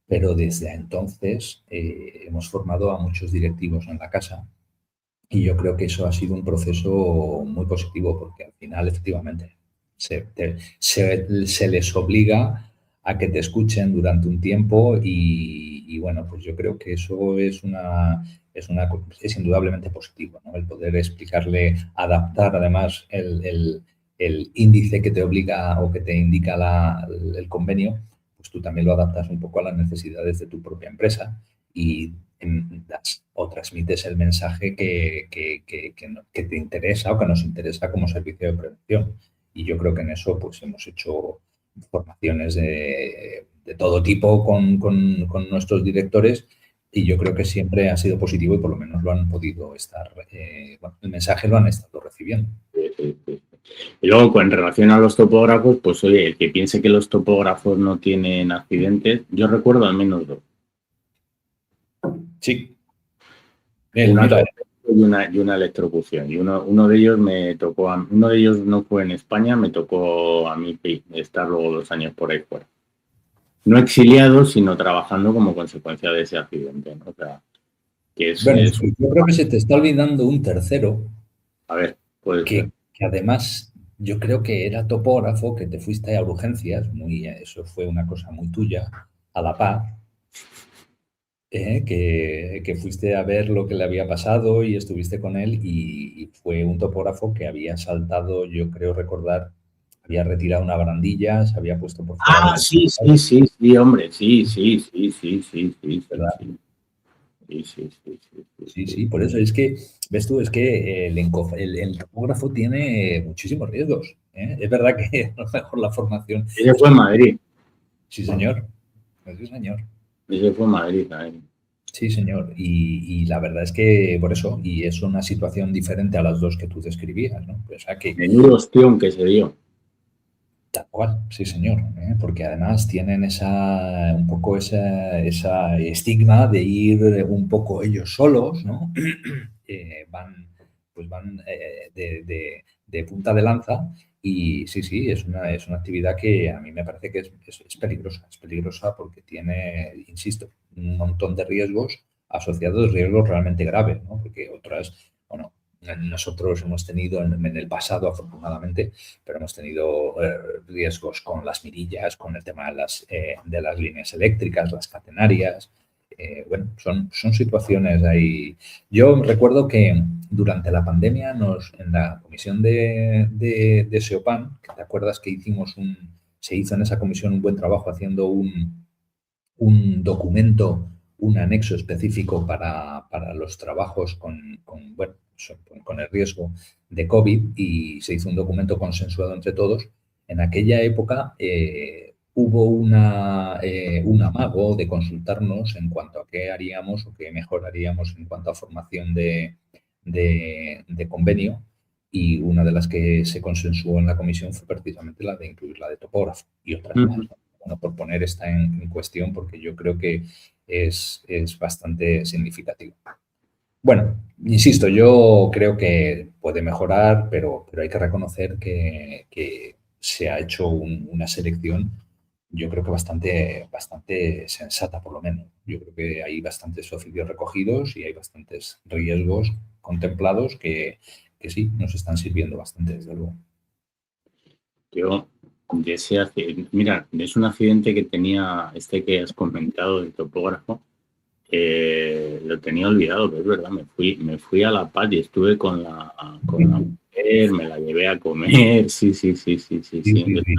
pero desde entonces hemos formado a muchos directivos en la casa y yo creo que eso ha sido un proceso muy positivo porque al final efectivamente se les obliga a que te escuchen durante un tiempo y bueno, pues yo creo que eso es indudablemente positivo, ¿no? El poder explicarle, adaptar además el índice que te obliga o que te indica el convenio, pues tú también lo adaptas un poco a las necesidades de tu propia empresa y das o transmites el mensaje que te interesa o que nos interesa como servicio de prevención. Y yo creo que en eso pues hemos hecho formaciones de todo tipo con nuestros directores y yo creo que siempre ha sido positivo y por lo menos lo han podido estar, bueno, el mensaje lo han estado recibiendo. Y luego, con relación a los topógrafos, pues oye, el que piense que los topógrafos no tienen accidentes, yo recuerdo al menos dos. Sí. Y una electrocución. Y uno de ellos uno de ellos no fue en España, me tocó a mí estar luego 2 años por ahí fuera. No exiliado, sino trabajando como consecuencia de ese accidente, ¿no? O sea, que es, bueno, yo creo que se te está olvidando un tercero. A ver, puede ser. Que además yo creo que era topógrafo, que te fuiste a urgencias, eso fue una cosa muy tuya, a La Paz, que fuiste a ver lo que le había pasado y estuviste con él y fue un topógrafo que había saltado, yo creo recordar, había retirado una barandilla, se había puesto por fuera. Sí, hombre, sí, ¿verdad? Sí, por eso es que, ves tú, es que el topógrafo tiene muchísimos riesgos. Es verdad que a lo mejor la formación... Ese fue en Madrid. Sí, señor. Sí, señor. Ese fue en Madrid también. Sí, señor. Y la verdad es que por eso, y es una situación diferente a las dos que tú describías, ¿no? O sea que... Menudo ostión que se dio. Tal cual, sí, señor. Porque además tienen un poco esa estigma de ir un poco ellos solos, ¿no? Van de punta de lanza y sí, es una actividad que a mí me parece que es peligrosa porque tiene, insisto, un montón de riesgos asociados, riesgos realmente graves, ¿no? Porque otras, bueno, nosotros hemos tenido en el pasado, afortunadamente, pero hemos tenido riesgos con las mirillas, con el tema de las líneas eléctricas, las catenarias. Bueno, son situaciones ahí. Yo recuerdo que durante la pandemia en la comisión de SEOPAN, que te acuerdas que se hizo en esa comisión un buen trabajo haciendo un documento, un anexo específico para los trabajos con el riesgo de COVID y se hizo un documento consensuado entre todos. En aquella época hubo un amago de consultarnos en cuanto a qué haríamos o qué mejoraríamos en cuanto a formación de convenio y una de las que se consensuó en la comisión fue precisamente la de incluir la de topógrafo y otras más. Bueno, por poner esta en cuestión porque yo creo que es bastante significativo. Bueno, insisto, yo creo que puede mejorar, pero hay que reconocer que se ha hecho una selección yo creo que bastante sensata, por lo menos. Yo creo que hay bastantes oficios recogidos y hay bastantes riesgos contemplados que sí, nos están sirviendo bastante, desde luego. Yo, de ese mira, es un accidente que tenía, este que has comentado, del topógrafo, lo tenía olvidado, pero es verdad, me fui a La Paz y estuve con la mujer, me la llevé a comer, sí, sí, sí, sí, sí, Sí, sí. sí, sí.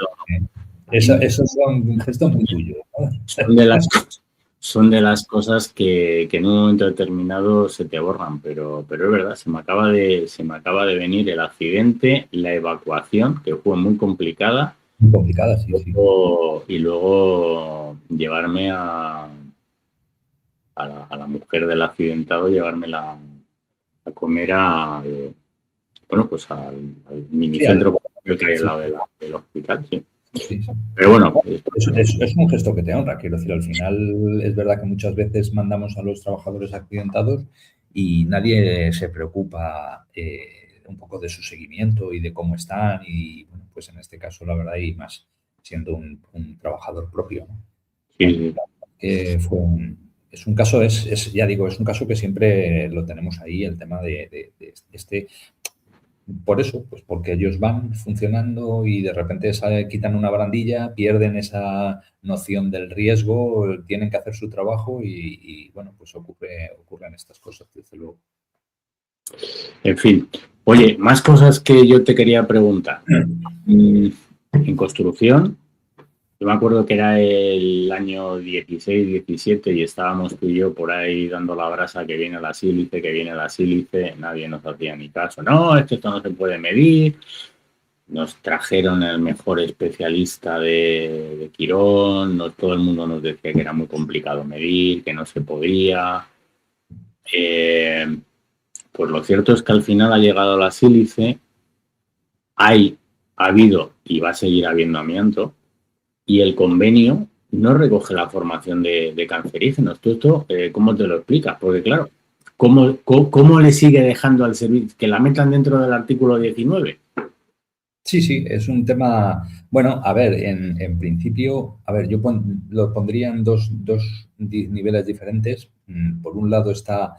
Esos son gestos muy tuyos, ¿no? Son de las, son de las cosas que en un momento determinado se te borran, pero es verdad, se me acaba de venir el accidente, la evacuación, que fue muy complicada, Muy complicadas, sí, sí. y luego llevarme a la mujer del accidentado, llevármela a comer bueno, pues al Sí, minicentro que hay al sí, lado del hospital, sí. sí, sí. Pero bueno, Es un gesto que te honra, quiero decir, al final es verdad que muchas veces mandamos a los trabajadores accidentados y nadie se preocupa un poco de su seguimiento y de cómo están y, bueno, pues en este caso la verdad y más siendo un trabajador propio, ¿no? sí, Bueno, sí. que es un caso, ya digo, es un caso que siempre lo tenemos ahí, el tema de este. Por eso, pues porque ellos van funcionando y de repente quitan una barandilla, pierden esa noción del riesgo, tienen que hacer su trabajo bueno, pues ocurren estas cosas, desde luego. En fin. Oye, más cosas que yo te quería preguntar. En construcción, yo me acuerdo que era el año 16, 17 y estábamos tú y yo por ahí dando la brasa que viene la sílice, que viene la sílice, nadie nos hacía ni caso. No, es que esto no se puede medir. Nos trajeron el mejor especialista de Quirón, todo el mundo nos decía que era muy complicado medir, que no se podía. Eh, pues lo cierto es que al final ha llegado la sílice, ha habido y va a seguir habiendo amianto, y el convenio no recoge la formación de cancerígenos. ¿Tú esto cómo te lo explicas? Porque claro, ¿cómo le sigue dejando al servicio que la metan dentro del artículo 19? Sí, sí, es un tema, bueno, a ver, en principio, a ver, lo pondría en dos niveles diferentes. Por un lado está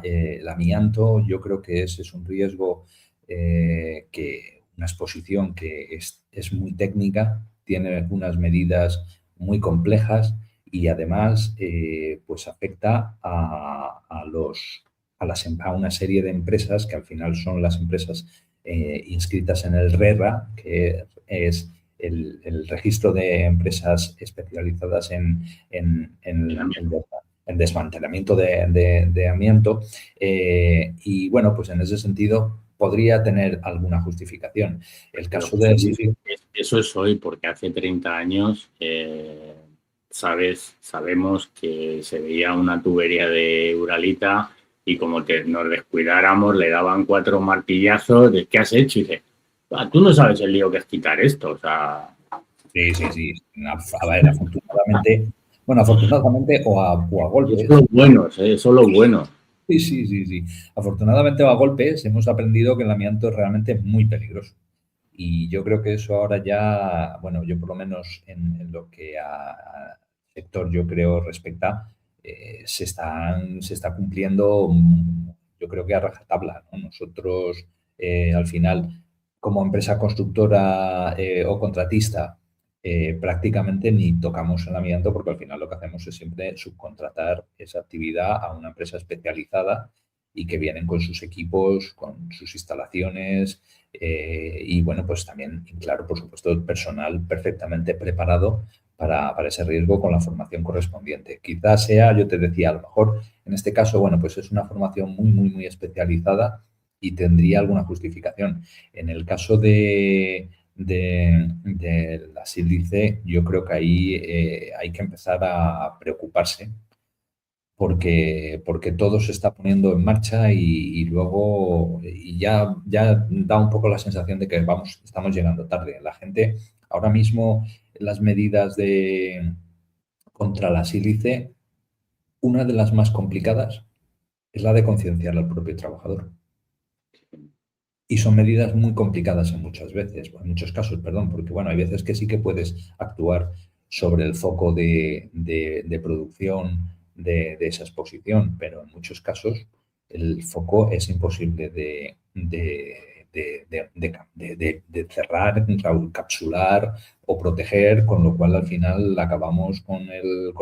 el amianto, yo creo que ese es un riesgo, una exposición que es muy técnica, tiene unas medidas muy complejas y además pues afecta a una serie de empresas que al final son las empresas inscritas en el RERA, que es el registro de empresas especializadas en desmantelamiento de amianto. Y bueno, pues en ese sentido podría tener alguna justificación. El Pero caso José de Luis, eso es hoy, porque hace 30 años sabemos que se veía una tubería de Uralita y como que nos descuidáramos le daban 4 martillazos de ¿qué has hecho? Y dice, tú no sabes el lío que es quitar esto, o sea. sí, sí, sí. A ver, afortunadamente o a Y eso golpes. los buenos, eso los buenos. Sí, sí, sí, sí. Afortunadamente o a golpes hemos aprendido que el amianto es realmente muy peligroso. Y yo creo que eso ahora ya, bueno, yo por lo menos en lo que a sector yo creo respecta, se está cumpliendo, yo creo que a rajatabla, ¿no? Nosotros, al final, como empresa constructora o contratista, prácticamente ni tocamos el amianto porque al final lo que hacemos es siempre subcontratar esa actividad a una empresa especializada y que vienen con sus equipos, con sus instalaciones y bueno, pues también, y claro, por supuesto, el personal perfectamente preparado para ese riesgo con la formación correspondiente. Quizás sea, yo te decía, a lo mejor en este caso, bueno, pues es una formación muy, muy, muy especializada y tendría alguna justificación. En el caso de la sílice, yo creo que ahí hay que empezar a preocuparse porque todo se está poniendo en marcha y luego ya da un poco la sensación de que estamos llegando tarde. La gente, ahora mismo, las medidas contra la sílice, una de las más complicadas es la de concienciar al propio trabajador. Y son medidas muy complicadas en muchos casos, perdón, porque bueno, hay veces que sí que puedes actuar sobre el foco de producción de esa exposición, pero en muchos casos el foco es imposible de cerrar, capsular o proteger, con lo cual al final acabamos con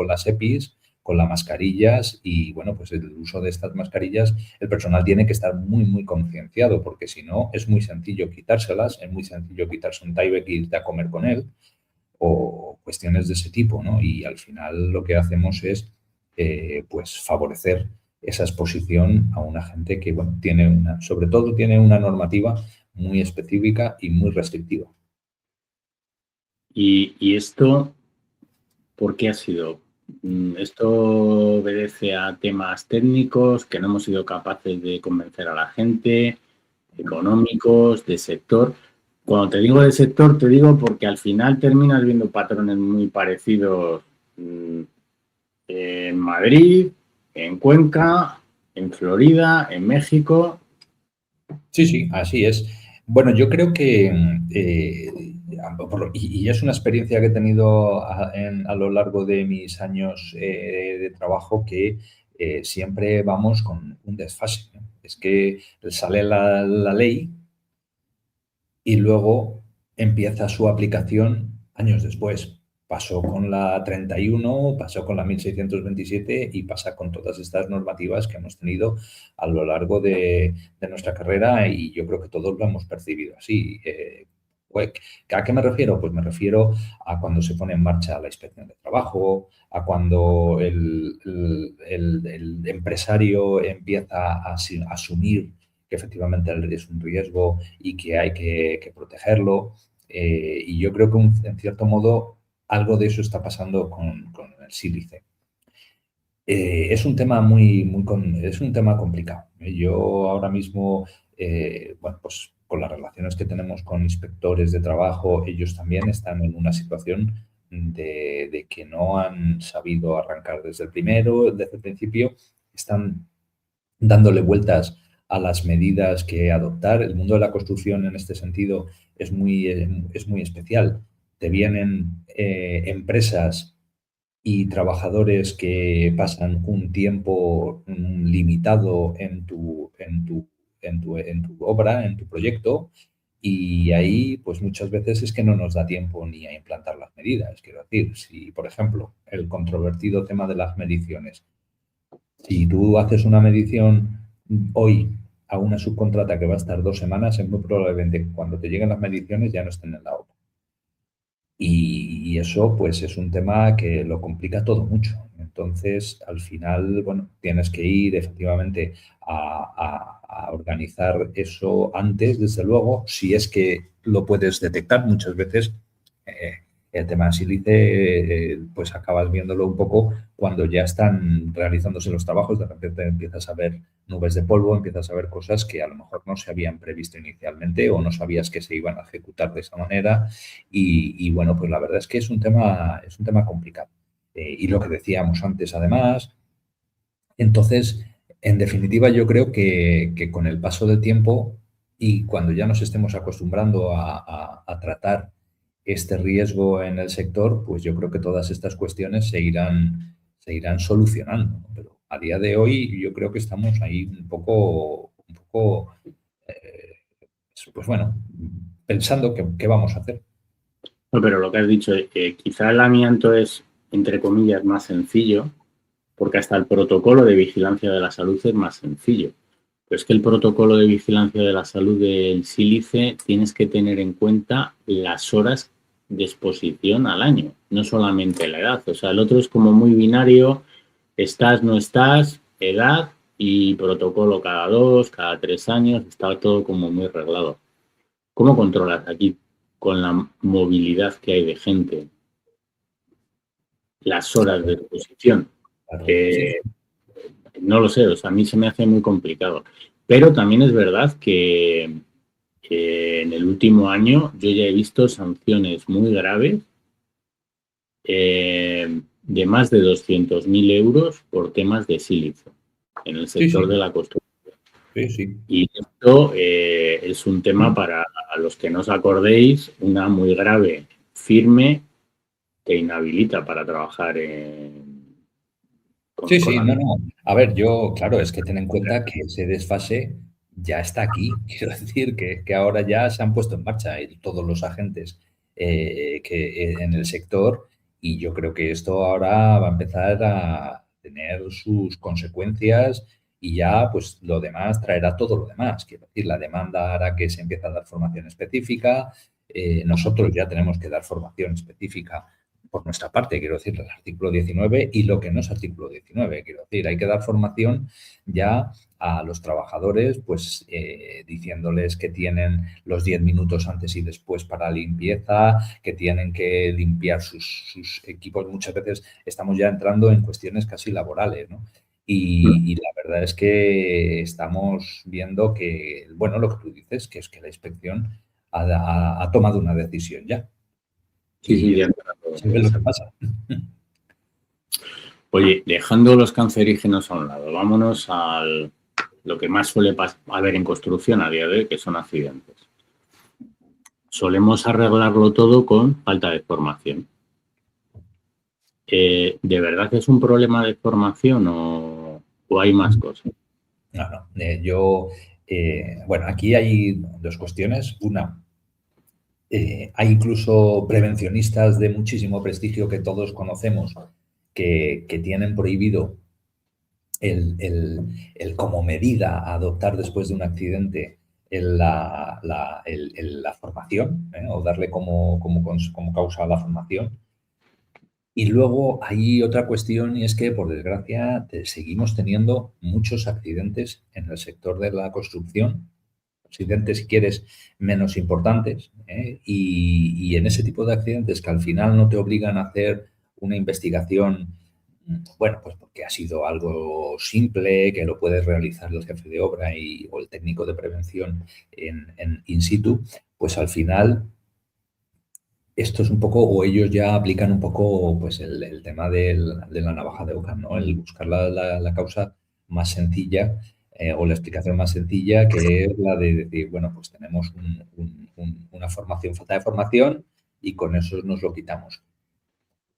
las EPIs, con las mascarillas y bueno, pues el uso de estas mascarillas el personal tiene que estar muy, muy concienciado, porque si no, es muy sencillo quitárselas, es muy sencillo quitarse un Tyvek e irte a comer con él, o cuestiones de ese tipo, ¿no? Y al final lo que hacemos es, pues, favorecer esa exposición a una gente que, bueno, sobre todo tiene una normativa muy específica y muy restrictiva. Y esto, ¿por qué ha sido? ¿Esto obedece a temas técnicos que no hemos sido capaces de convencer a la gente, económicos, de sector? Cuando te digo de sector, te digo porque al final terminas viendo patrones muy parecidos en Madrid, en Cuenca, en Florida, en México. Sí, sí, así es. Bueno, yo creo que, y es una experiencia que he tenido a lo largo de mis años de trabajo, que siempre vamos con un desfase, ¿no? Es que sale la ley y luego empieza su aplicación años después. Pasó con la 31, pasó con la 1627 y pasa con todas estas normativas que hemos tenido a lo largo de nuestra carrera, y yo creo que todos lo hemos percibido así. ¿A qué me refiero? Pues me refiero a cuando se pone en marcha la inspección de trabajo, a cuando el empresario empieza a asumir que efectivamente es un riesgo y que hay que protegerlo. Y yo creo que en cierto modo algo de eso está pasando con el sílice. Es un tema es un tema complicado. Yo ahora mismo, bueno, pues con las relaciones que tenemos con inspectores de trabajo, ellos también están en una situación de que no han sabido arrancar desde el principio, están dándole vueltas a las medidas que adoptar. El mundo de la construcción en este sentido es muy especial. Te vienen empresas y trabajadores que pasan un tiempo limitado en tu obra, en tu proyecto, y ahí pues muchas veces es que no nos da tiempo ni a implantar las medidas. Quiero decir, si por ejemplo el controvertido tema de las mediciones, si tú haces una medición hoy a una subcontrata que va a estar 2 semanas, es muy probablemente que cuando te lleguen las mediciones ya no estén en la obra. Y eso, pues, es un tema que lo complica todo mucho. Entonces, al final, bueno, tienes que ir efectivamente a organizar eso antes, desde luego, si es que lo puedes detectar. Muchas veces el tema de sílice, pues acabas viéndolo un poco cuando ya están realizándose los trabajos. De repente empiezas a ver nubes de polvo, empiezas a ver cosas que a lo mejor no se habían previsto inicialmente o no sabías que se iban a ejecutar de esa manera. Y bueno, pues la verdad es que es un tema complicado. Y lo que decíamos antes, además, entonces, en definitiva, yo creo que con el paso del tiempo y cuando ya nos estemos acostumbrando a tratar este riesgo en el sector, pues yo creo que todas estas cuestiones se irán solucionando, ¿no? Pero a día de hoy yo creo que estamos ahí un poco pues bueno, pensando qué vamos a hacer. No, pero lo que has dicho, quizá el amianto es, entre comillas, más sencillo, porque hasta el protocolo de vigilancia de la salud es más sencillo. Pero es que el protocolo de vigilancia de la salud del sílice tienes que tener en cuenta las horas de exposición al año, no solamente la edad. O sea, el otro es como muy binario, estás, no estás, edad y protocolo cada 2, cada 3 años, está todo como muy reglado. ¿Cómo controlas aquí con la movilidad que hay de gente las horas de exposición? Claro, sí. Eh, no lo sé, o sea, a mí se me hace muy complicado. Pero también es verdad que en el último año yo ya he visto sanciones muy graves de más de 200.000 euros por temas de sílice en el Sí, sector sí, de la construcción. Sí, sí. Y esto es un tema para los que no os acordéis, una muy grave, firme, que inhabilita para trabajar Sí, con sí, la... no, no. A ver, yo, claro, es que ten en cuenta que ese desfase ya está aquí. Quiero decir que ahora ya se han puesto en marcha todos los agentes en el sector y yo creo que esto ahora va a empezar a tener sus consecuencias y ya pues lo demás traerá todo lo demás. Quiero decir, la demanda hará que se empiece a dar formación específica. Nosotros ya tenemos que dar formación específica por nuestra parte, quiero decir, el artículo 19 y lo que no es artículo 19. Quiero decir, hay que dar formación ya a los trabajadores, pues diciéndoles que tienen los 10 minutos antes y después para limpieza, que tienen que limpiar sus equipos. Muchas veces estamos ya entrando en cuestiones casi laborales, ¿no? Y la verdad es que estamos viendo que, bueno, lo que tú dices, que es que la inspección ha tomado una decisión ya. Sí, sí, Y ya. se ve lo que pasa. Oye, dejando los cancerígenos a un lado, vámonos a lo que más suele haber en construcción a día de hoy, que son accidentes. Solemos arreglarlo todo con falta de formación. ¿De verdad es un problema de formación o hay más cosas? No, no. Bueno, aquí hay dos cuestiones. Una, hay incluso prevencionistas de muchísimo prestigio que todos conocemos que tienen prohibido como medida a adoptar después de un accidente la formación, o darle como causa a la formación. Y luego hay otra cuestión y es que, por desgracia, seguimos teniendo muchos accidentes en el sector de la construcción, accidentes, si quieres, menos importantes, ¿eh? Y en ese tipo de accidentes que al final no te obligan a hacer una investigación, bueno, pues porque ha sido algo simple, que lo puedes realizar el jefe de obra o el técnico de prevención en in situ, pues al final esto es un poco, o ellos ya aplican un poco pues el tema de la navaja de Ockham, ¿no? El buscar la causa más sencilla o la explicación más sencilla, que es la de decir, bueno, pues tenemos una formación, falta de formación y con eso nos lo quitamos.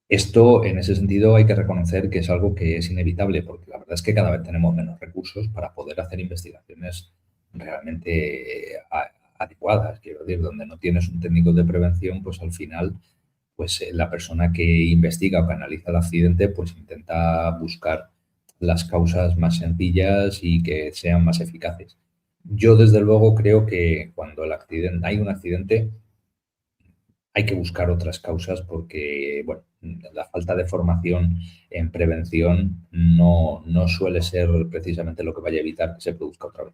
Esto, en ese sentido, hay que reconocer que es algo que es inevitable, porque la verdad es que cada vez tenemos menos recursos para poder hacer investigaciones realmente adecuadas. Quiero decir, donde no tienes un técnico de prevención, pues al final, pues la persona que investiga o que analiza el accidente, pues intenta buscar las causas más sencillas y que sean más eficaces. Yo, desde luego, creo que cuando hay un accidente, hay que buscar otras causas porque, bueno, la falta de formación en prevención no suele ser precisamente lo que vaya a evitar que se produzca otra vez.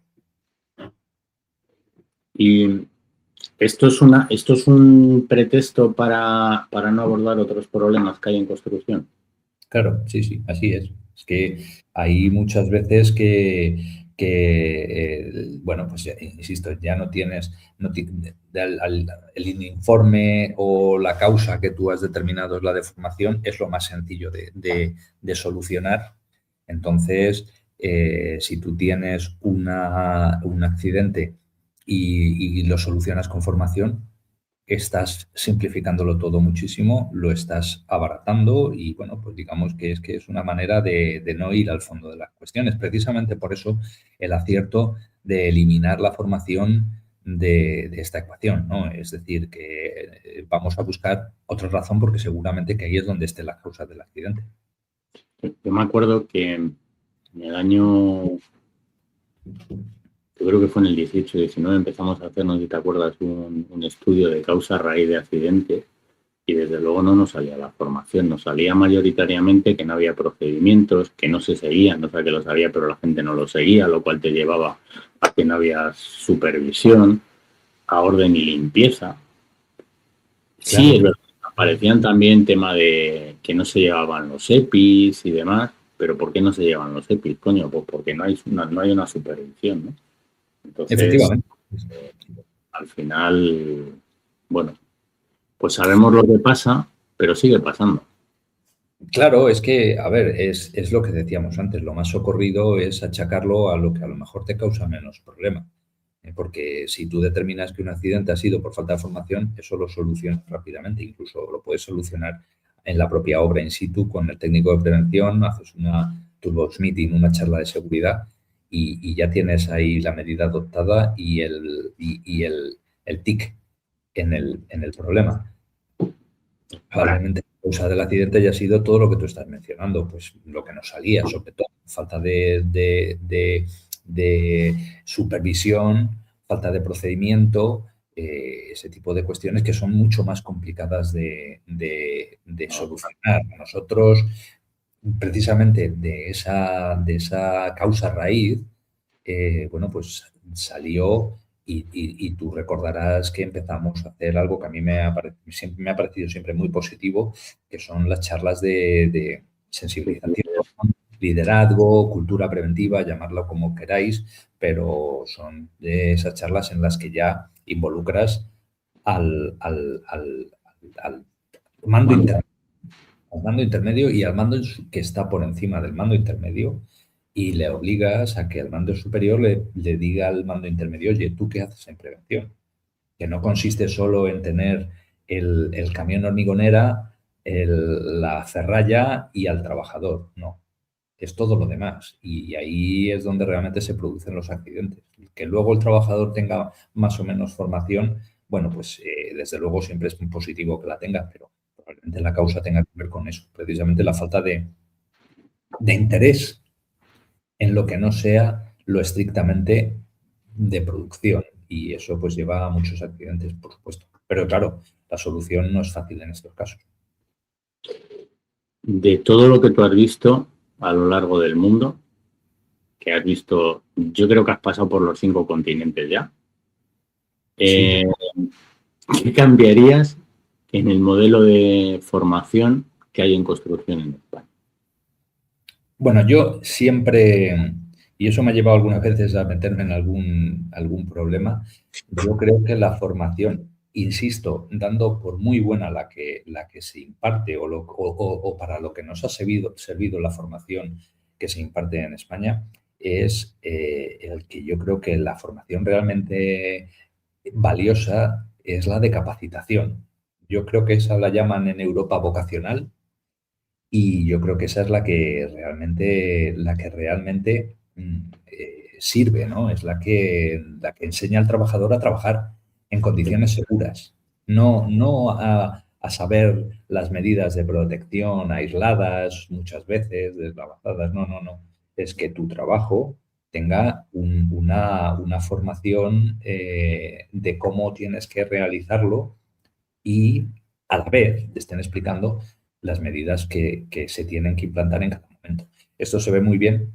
Y esto es un pretexto para no abordar otros problemas que hay en construcción. Claro, sí, sí, así es. Es que hay muchas veces bueno, pues insisto, ya no tienes, no ti- el informe o la causa que tú has determinado es la deformación, es lo más sencillo de solucionar. Entonces, si tú tienes un accidente y lo solucionas con formación, estás simplificándolo todo muchísimo, lo estás abaratando y, bueno, pues digamos que es una manera de no ir al fondo de las cuestiones. Precisamente por eso el acierto de eliminar la formación de esta ecuación, ¿no? Es decir, que vamos a buscar otra razón porque seguramente que ahí es donde esté la causa del accidente. Yo me acuerdo que en el año, yo creo que fue en el 18-19, empezamos a hacer, no sé si te acuerdas, un estudio de causa a raíz de accidentes y desde luego no nos salía la formación, nos salía mayoritariamente que no había procedimientos, que no se seguían, no sé que los había, pero la gente no los seguía, lo cual te llevaba a que no había supervisión, a orden y limpieza. Sí, es Claro. verdad, aparecían también tema de que no se llevaban los EPIs y demás, pero ¿por qué no se llevan los EPIs, coño? Pues porque no hay una supervisión, ¿no? Entonces, Efectivamente. al final, bueno, pues sabemos lo que pasa, pero sigue pasando. Claro, es que, a ver, es lo que decíamos antes, lo más socorrido es achacarlo a lo que a lo mejor te causa menos problema. Porque si tú determinas que un accidente ha sido por falta de formación, eso lo solucionas rápidamente, incluso lo puedes solucionar en la propia obra in situ con el técnico de prevención, haces una toolbox meeting, una charla de seguridad y ya tienes ahí la medida adoptada y el TIC en el problema. Probablemente la causa del accidente haya sido todo lo que tú estás mencionando, pues lo que nos salía, sobre todo falta de supervisión, falta de procedimiento, ese tipo de cuestiones que son mucho más complicadas de solucionar. Nosotros, precisamente de esa causa raíz, bueno, pues salió y tú recordarás que empezamos a hacer algo que a mí me ha parecido siempre muy positivo, que son las charlas de sensibilización, liderazgo, cultura preventiva, llamarlo como queráis, pero son de esas charlas en las que ya involucras al mando Bueno, intermedio, al mando intermedio y al mando que está por encima del mando intermedio y le obligas a que el mando superior le diga al mando intermedio, oye, ¿tú qué haces en prevención? Que no consiste solo en tener el camión hormigonera, la ferralla y al trabajador, no, es todo lo demás. Y ahí es donde realmente se producen los accidentes. Que luego el trabajador tenga más o menos formación, bueno, pues desde luego siempre es muy positivo que la tenga, pero probablemente la causa tenga que ver con eso, precisamente la falta de interés en lo que no sea lo estrictamente de producción. Y eso pues lleva a muchos accidentes, por supuesto. Pero claro, la solución no es fácil en estos casos. de todo lo que tú has visto a lo largo del mundo, que has visto, yo creo que has pasado por los 5 continentes ya. Sí, Eh, ¿Qué cambiarías en el modelo de formación que hay en construcción en España? bueno, yo siempre, y eso me ha llevado algunas veces a meterme en algún problema, yo creo que la formación, insisto, dando por muy buena la que se imparte o para lo que nos ha servido la formación que se imparte en España, es el que yo creo que la formación realmente valiosa es la de capacitación. Yo creo que esa la llaman en Europa vocacional y yo creo que esa es la que realmente sirve, ¿no? Es la que enseña al trabajador a trabajar en condiciones seguras, no a saber las medidas de protección aisladas muchas veces, deslavazadas, no, no, no. Es que tu trabajo tenga una formación de cómo tienes que realizarlo y a la vez te estén explicando las medidas que se tienen que implantar en cada momento. Esto se ve muy bien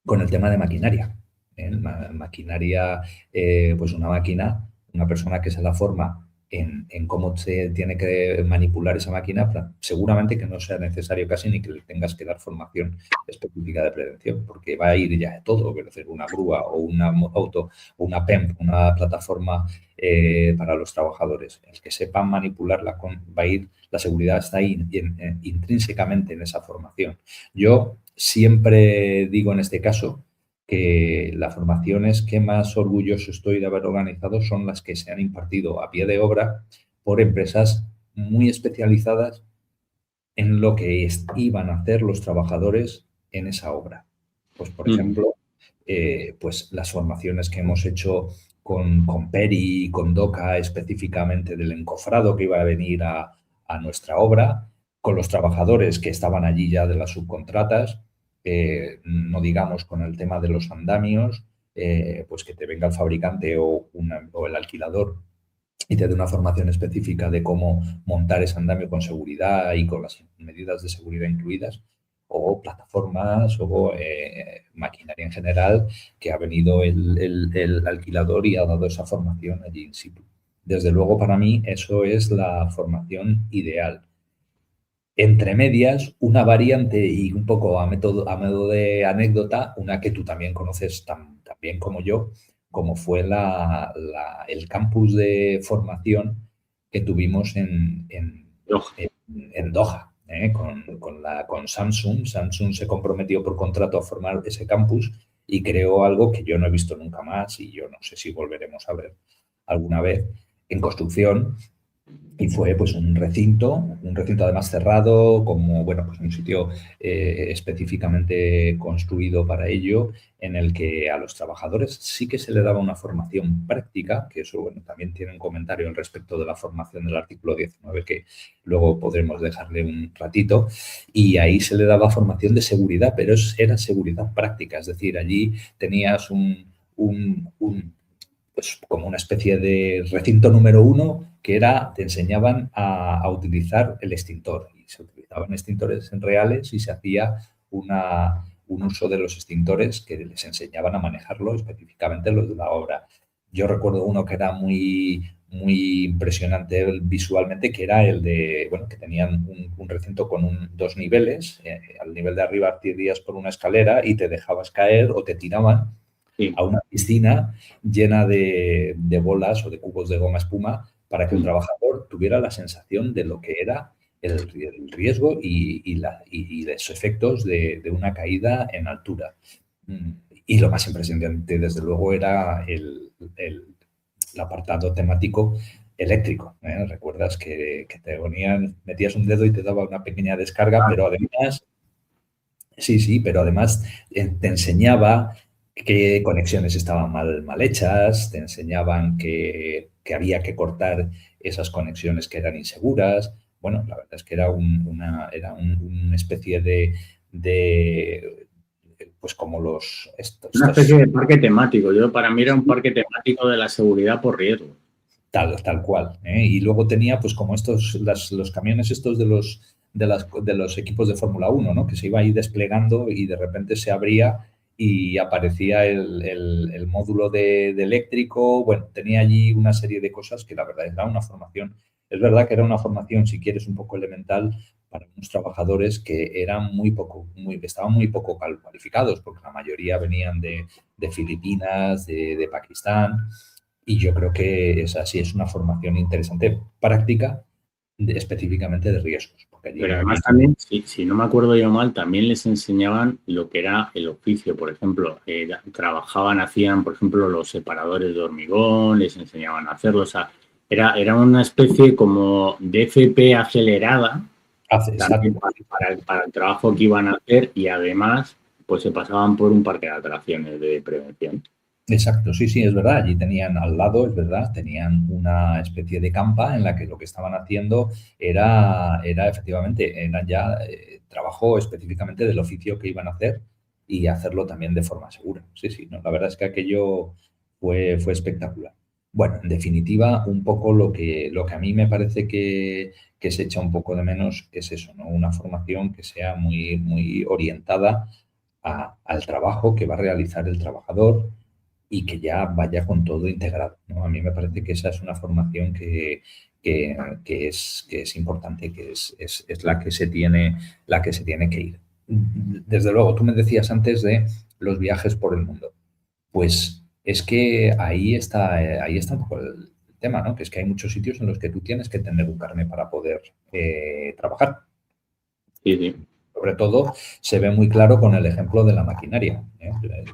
con el tema de maquinaria. Maquinaria, pues una máquina, una persona que se la forma en cómo se tiene que manipular esa máquina, seguramente que no sea necesario casi ni que le tengas que dar formación específica de prevención, porque va a ir ya de todo, es decir, una grúa o una auto o una PEMP, una plataforma para los trabajadores. El que sepan manipularla va a ir, la seguridad está ahí intrínsecamente en esa formación. Yo siempre digo en este caso que las formaciones que más orgulloso estoy de haber organizado son las que se han impartido a pie de obra por empresas muy especializadas en lo que iban a hacer los trabajadores en esa obra. Pues, por ejemplo, pues las formaciones que hemos hecho con Peri y con DOCA específicamente del encofrado que iba a venir a nuestra obra, con los trabajadores que estaban allí ya de las subcontratas, no digamos con el tema de los andamios, pues que te venga el fabricante o el alquilador y te dé una formación específica de cómo montar ese andamio con seguridad y con las medidas de seguridad incluidas, o plataformas o maquinaria en general, que ha venido el alquilador y ha dado esa formación allí in situ. Desde luego, para mí, eso es la formación ideal. Entre medias, una variante y un poco a modo de anécdota, una que tú también conoces tan bien como yo, como fue el campus de formación que tuvimos en Doha, con Samsung. Samsung se comprometió por contrato a formar ese campus y creó algo que yo no he visto nunca más y yo no sé si volveremos a ver alguna vez en construcción. Y fue pues un recinto además cerrado, como bueno, pues un sitio específicamente construido para ello, en el que a los trabajadores sí que se le daba una formación práctica, que eso bueno, también tiene un comentario al respecto de la formación del artículo 19, que luego podremos dejarle un ratito, y ahí se le daba formación de seguridad, pero era seguridad práctica, es decir, allí tenías pues como una especie de recinto número 1 que era, te enseñaban a utilizar el extintor y se utilizaban extintores reales y se hacía un uso de los extintores que les enseñaban a manejarlo, específicamente los de la obra. Yo recuerdo uno que era muy impresionante visualmente, que era el de, bueno, que tenían un recinto con 2 niveles, al nivel de arriba accedías por una escalera y te dejabas caer o te tiraban a una piscina llena de bolas o de cubos de goma espuma para que el trabajador tuviera la sensación de lo que era el riesgo y los efectos de una caída en altura. Y lo más impresionante, desde luego, era el apartado temático eléctrico. Recuerdas que te ponían, metías un dedo y te daba una pequeña descarga, pero además, pero además te enseñaba qué conexiones estaban mal hechas, te enseñaban que había que cortar esas conexiones que eran inseguras. Bueno, la verdad es que era una especie de pues como Una especie de parque temático. Para mí era un parque temático de la seguridad por riesgo. Tal cual. Y luego tenía pues como los camiones estos de los equipos de Fórmula 1, ¿no? Que se iba ahí desplegando y de repente se abría y aparecía el módulo de eléctrico. Bueno, tenía allí una serie de cosas que la verdad era una formación. Es verdad que era una formación, si quieres, un poco elemental para unos trabajadores que eran estaban muy poco cualificados, porque la mayoría venían de Filipinas, de Pakistán. Y yo creo que es así, es una formación interesante, práctica, específicamente de riesgos. Pero además también, si no me acuerdo yo mal, también les enseñaban lo que era el oficio. Por ejemplo, hacían, por ejemplo, los separadores de hormigón, les enseñaban a hacerlo. O sea, era una especie como de FP acelerada también para el trabajo que iban a hacer y además pues se pasaban por un parque de atracciones de prevención. Exacto, sí, es verdad. Allí tenían al lado, es verdad, tenían una especie de campa en la que lo que estaban haciendo era efectivamente, era ya trabajo específicamente del oficio que iban a hacer y hacerlo también de forma segura. Sí, no, la verdad es que aquello fue espectacular. Bueno, en definitiva, un poco lo que a mí me parece que se echa un poco de menos es eso, ¿no? Una formación que sea muy orientada al trabajo que va a realizar el trabajador y que ya vaya con todo integrado, ¿no? A mí me parece que esa es una formación que es importante, que es la que se tiene que ir. Desde luego, tú me decías antes de los viajes por el mundo. Pues es que ahí está un poco el tema, ¿no? Que es que hay muchos sitios en los que tú tienes que tener un carnet para poder trabajar. Sí. Sobre todo se ve muy claro con el ejemplo de la maquinaria.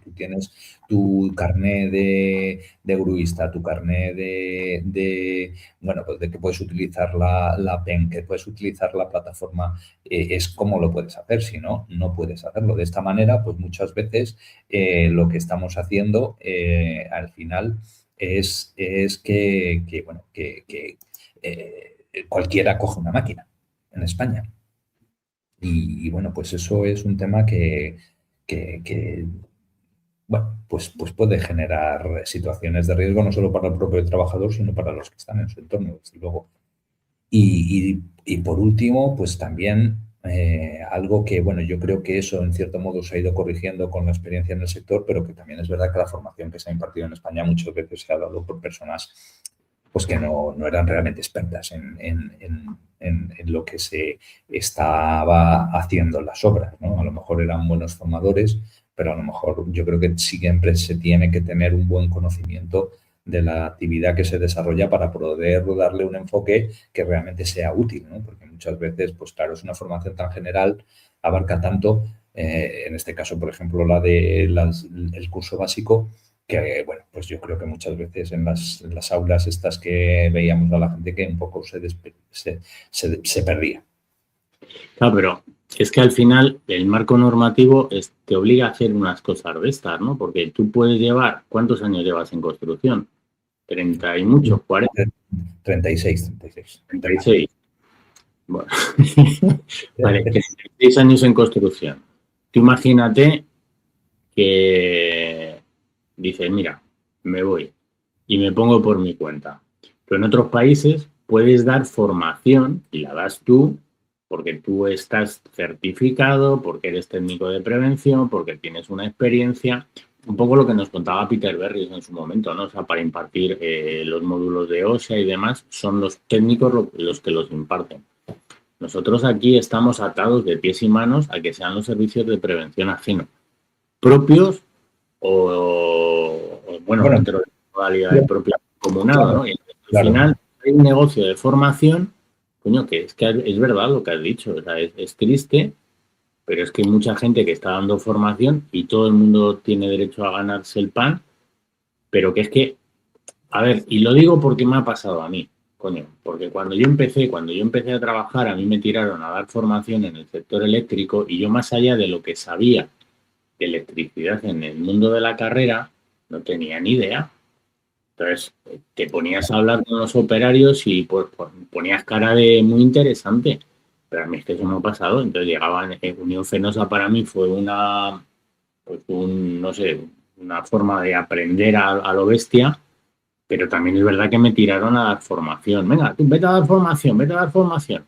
Tú tienes tu carné de gruista, tu carné pues de que puedes utilizar la PEN, que puedes utilizar la plataforma, es como lo puedes hacer, si no, no puedes hacerlo. De esta manera, pues muchas veces lo que estamos haciendo al final es que cualquiera coge una máquina en España. Y bueno, pues eso es un tema que bueno, pues puede generar situaciones de riesgo no solo para el propio trabajador, sino para los que están en su entorno, desde luego. Y por último, pues también algo que, bueno, yo creo que eso en cierto modo se ha ido corrigiendo con la experiencia en el sector, pero que también es verdad que la formación que se ha impartido en España muchas veces se ha dado por personas pues que no eran realmente expertas en lo que se estaba haciendo en las obras, ¿no? A lo mejor eran buenos formadores, pero a lo mejor yo creo que siempre se tiene que tener un buen conocimiento de la actividad que se desarrolla para poder darle un enfoque que realmente sea útil, ¿no? Porque muchas veces, pues claro, es una formación tan general, abarca tanto, en este caso, por ejemplo, el curso básico, que, bueno, pues yo creo que muchas veces en las aulas estas que veíamos a la gente que un poco se perdía. Claro, pero es que al final el marco normativo te obliga a hacer unas cosas de estas, ¿no? Porque tú puedes llevar, ¿cuántos años llevas en construcción? 30 y muchos, 40, 36. 36. Bueno, vale, 36 años en construcción. Tú imagínate que dices, mira, me voy y me pongo por mi cuenta. Pero en otros países puedes dar formación y la das tú porque tú estás certificado, porque eres técnico de prevención, porque tienes una experiencia. Un poco lo que nos contaba Peter Berries en su momento, ¿no? O sea, para impartir los módulos de OSHA y demás, son los técnicos los que los imparten. Nosotros aquí estamos atados de pies y manos a que sean los servicios de prevención ajeno, propios bueno, dentro de la modalidad de propia comunado, ¿no? Y al final hay un negocio de formación, coño, que es verdad lo que has dicho, o sea, es triste, pero es que hay mucha gente que está dando formación y todo el mundo tiene derecho a ganarse el pan, pero que es que, a ver, y lo digo porque me ha pasado a mí, coño, porque cuando yo empecé a trabajar, a mí me tiraron a dar formación en el sector eléctrico y yo más allá de lo que sabía de electricidad en el mundo de la carrera, no tenía ni idea. Entonces, te ponías a hablar con los operarios y pues, ponías cara de muy interesante. Pero a mí es que eso me ha pasado. Entonces llegaban, Unión Fenosa para mí fue pues no sé, una forma de aprender a lo bestia, pero también es verdad que me tiraron a dar formación. Venga, tú vete a dar formación, vete a dar formación.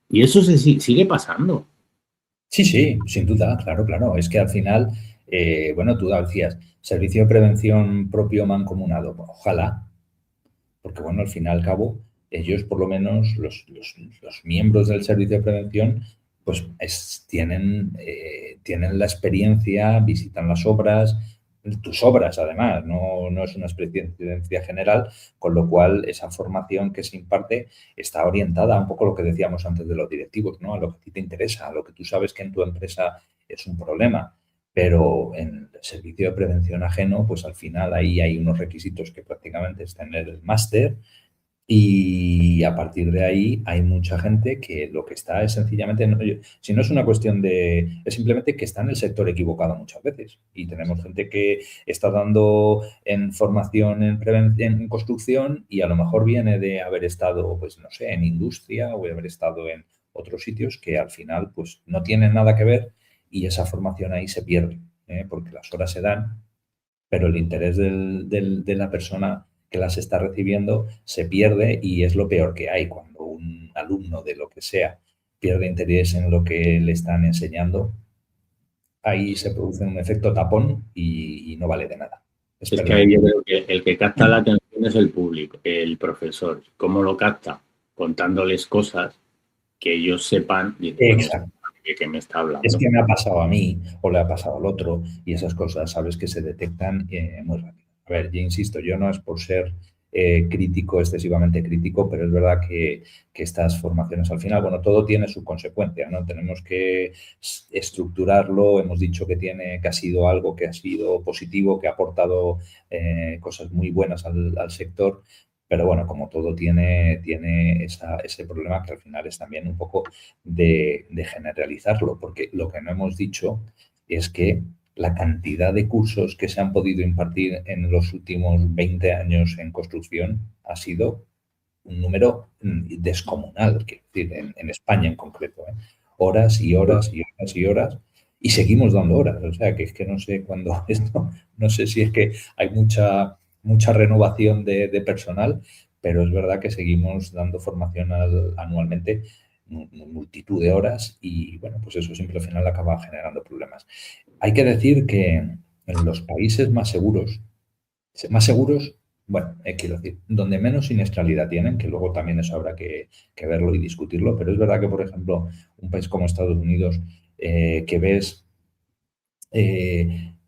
Y eso sigue pasando. Sí, sí, sin duda, claro, claro. Es que al final, bueno, tú decías, servicio de prevención propio mancomunado. Pues, ojalá, porque bueno, al fin y al cabo, ellos por lo menos, los miembros del servicio de prevención, pues tienen la experiencia, visitan las obras, tus obras además, no es una experiencia general, con lo cual esa formación que se imparte está orientada a un poco a lo que decíamos antes de los directivos, ¿no? A lo que a ti te interesa, a lo que tú sabes que en tu empresa es un problema. Pero en el servicio de prevención ajeno, pues al final ahí hay unos requisitos que prácticamente es tener el máster y a partir de ahí hay mucha gente que lo que está es sencillamente, si no es una cuestión es simplemente que está en el sector equivocado muchas veces. Y tenemos gente que está dando en formación en construcción y a lo mejor viene de haber estado, pues no sé, en industria o de haber estado en otros sitios que al final pues no tienen nada que ver y esa formación ahí se pierde, porque las horas se dan, pero el interés de la persona que las está recibiendo se pierde y es lo peor que hay cuando un alumno de lo que sea pierde interés en lo que le están enseñando. Ahí se produce un efecto tapón y no vale de nada. Es que ahí yo creo que el que capta la atención es el público, el profesor. ¿Cómo lo capta? Contándoles cosas que ellos sepan y Exacto. de qué me está hablando. Es que me ha pasado a mí o le ha pasado al otro y esas cosas, sabes que se detectan muy rápido. A ver, yo insisto, yo no es por ser crítico, excesivamente crítico, pero es verdad que estas formaciones al final, bueno, todo tiene su consecuencia, ¿no? Tenemos que estructurarlo, hemos dicho que ha sido algo que ha sido positivo, que ha aportado cosas muy buenas al sector, pero bueno, como todo tiene ese problema que al final es también un poco de generalizarlo, porque lo que no hemos dicho es que la cantidad de cursos que se han podido impartir en los últimos 20 años en construcción ha sido un número descomunal, quiero decir, en España en concreto. Horas y horas y horas y horas, y seguimos dando horas. O sea, que es que no sé cuándo esto, no sé si es que hay mucha renovación de personal, pero es verdad que seguimos dando formación anualmente multitud de horas y, bueno, pues eso siempre al final acaba generando problemas. Hay que decir que en los países más seguros, bueno, quiero decir, donde menos siniestralidad tienen, que luego también eso habrá que verlo y discutirlo, pero es verdad que, por ejemplo, un país como Estados Unidos, que ves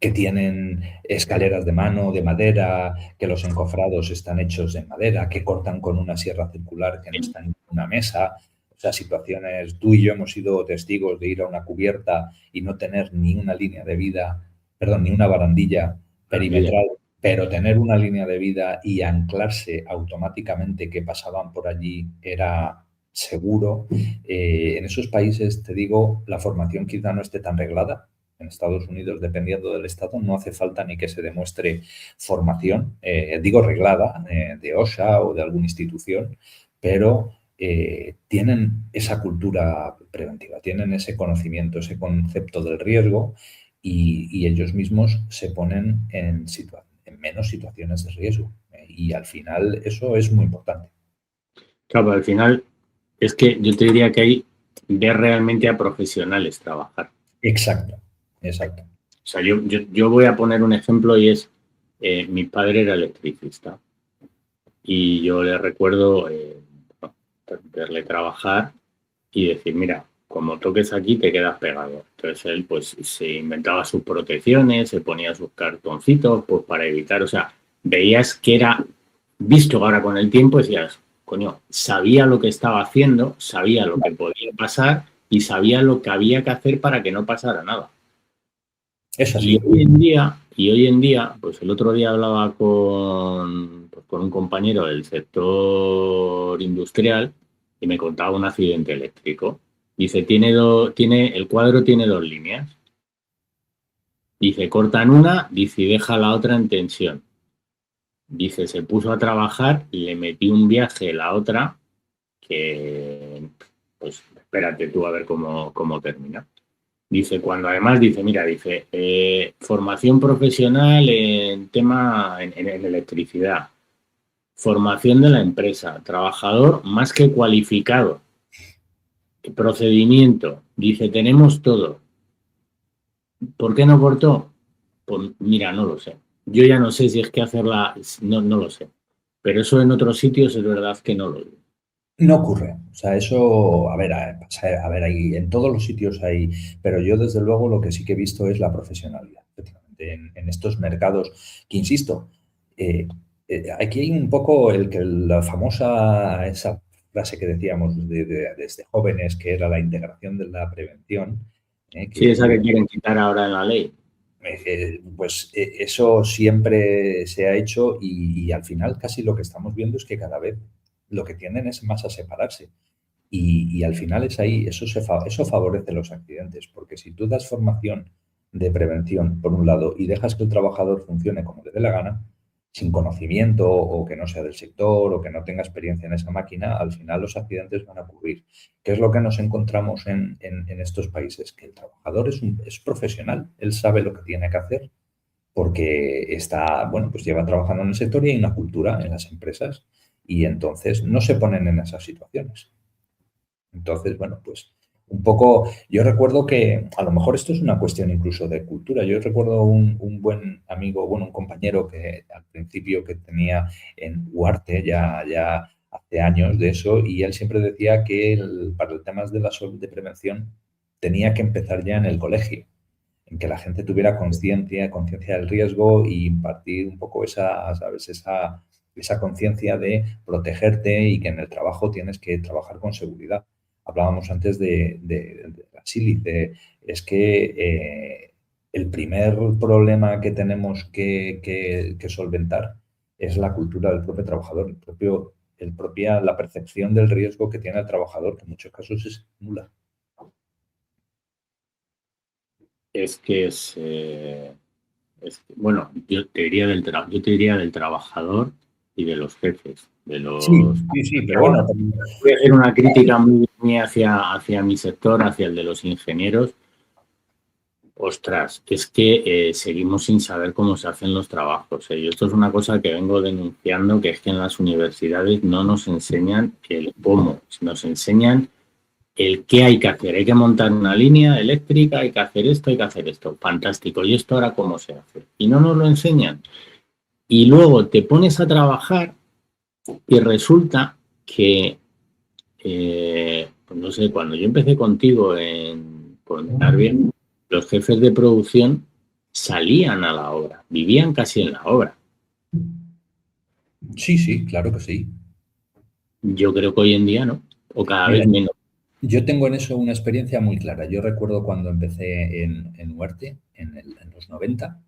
que tienen escaleras de mano, de madera, que los encofrados están hechos de madera, que cortan con una sierra circular que no está en una mesa. O sea, situaciones, tú y yo hemos sido testigos de ir a una cubierta y no tener ni una línea de vida, perdón, ni una barandilla perimetral, pero tener una línea de vida y anclarse automáticamente que pasaban por allí era seguro. En esos países, te digo, la formación quizá no esté tan reglada. En Estados Unidos, dependiendo del estado, no hace falta ni que se demuestre formación, digo reglada, de OSHA o de alguna institución, pero tienen esa cultura preventiva, tienen ese conocimiento, ese concepto del riesgo y ellos mismos se ponen en menos situaciones de riesgo. Y al final eso es muy importante. Claro, al final es que yo te diría que hay ver realmente a profesionales trabajar. Exacto, exacto. O sea, yo voy a poner un ejemplo y es, mi padre era electricista y yo le recuerdo verle trabajar y decir, mira, como toques aquí te quedas pegado. Entonces él pues se inventaba sus protecciones, se ponía sus cartoncitos pues para evitar, o sea, veías que era, visto ahora con el tiempo, decías, coño, sabía lo que estaba haciendo, sabía lo que podía pasar y sabía lo que había que hacer para que no pasara nada. Es Y así. hoy en día, pues el otro día hablaba con un compañero del sector industrial y me contaba un accidente eléctrico. Dice, el cuadro tiene dos líneas. Dice, cortan una, dice, y deja la otra en tensión. Dice, se puso a trabajar, le metí un viaje la otra, que, pues, espérate tú a ver cómo termina. Dice, cuando además dice, mira, dice, formación profesional en en electricidad, formación de la empresa, trabajador más que cualificado, procedimiento, dice, tenemos todo. ¿Por qué no cortó? Pues mira, no lo sé. Yo ya no sé si es que hacerla, no lo sé. Pero eso en otros sitios es verdad que no lo digo. No ocurre. O sea, eso, a ver, hay, en todos los sitios hay, pero yo desde luego lo que sí que he visto es la profesionalidad, efectivamente, en estos mercados, que insisto, aquí hay un poco la famosa, esa frase que decíamos desde jóvenes, que era la integración de la prevención, Sí, que esa que bueno, quieren quitar ahora en la ley. pues eso siempre se ha hecho y al final casi lo que estamos viendo es que cada vez lo que tienden es más a separarse. Y al final es ahí, eso favorece los accidentes, porque si tú das formación de prevención, por un lado, y dejas que el trabajador funcione como le dé la gana, sin conocimiento o que no sea del sector o que no tenga experiencia en esa máquina, al final los accidentes van a ocurrir. ¿Qué es lo que nos encontramos en estos países? Que el trabajador es profesional, él sabe lo que tiene que hacer porque está, bueno, pues lleva trabajando en el sector y hay una cultura en las empresas y entonces no se ponen en esas situaciones. Entonces, bueno, pues un poco, yo recuerdo que a lo mejor esto es una cuestión incluso de cultura. Yo recuerdo un buen amigo, bueno, un compañero que al principio que tenía en Huarte ya hace años de eso y él siempre decía que para el tema de la salud de prevención tenía que empezar ya en el colegio, en que la gente tuviera conciencia del riesgo y impartir un poco ¿sabes? Esa conciencia de protegerte y que en el trabajo tienes que trabajar con seguridad. Hablábamos antes de la sílice. Es que el primer problema que tenemos que solventar es la cultura del propio trabajador, la percepción del riesgo que tiene el trabajador, que en muchos casos es nula. Es que bueno, yo te diría del trabajador y de los jefes, Sí, sí, sí, pero bueno, voy a hacer una crítica muy hacia mi sector, hacia el de los ingenieros. Ostras, es que seguimos sin saber cómo se hacen los trabajos. Y esto es una cosa que vengo denunciando, que es que en las universidades no nos enseñan el cómo, nos enseñan el qué hay que hacer. Hay que montar una línea eléctrica, hay que hacer esto, hay que hacer esto. Fantástico. ¿Y esto ahora cómo se hace? Y no nos lo enseñan. Y luego te pones a trabajar y resulta que, pues no sé, cuando yo empecé contigo con Darwin, los jefes de producción salían a la obra, vivían casi en la obra. Sí, sí, claro que sí. Yo creo que hoy en día no, o cada Mira, vez menos. yo tengo en eso una experiencia muy clara. Yo recuerdo cuando empecé en Huerte, en los 90.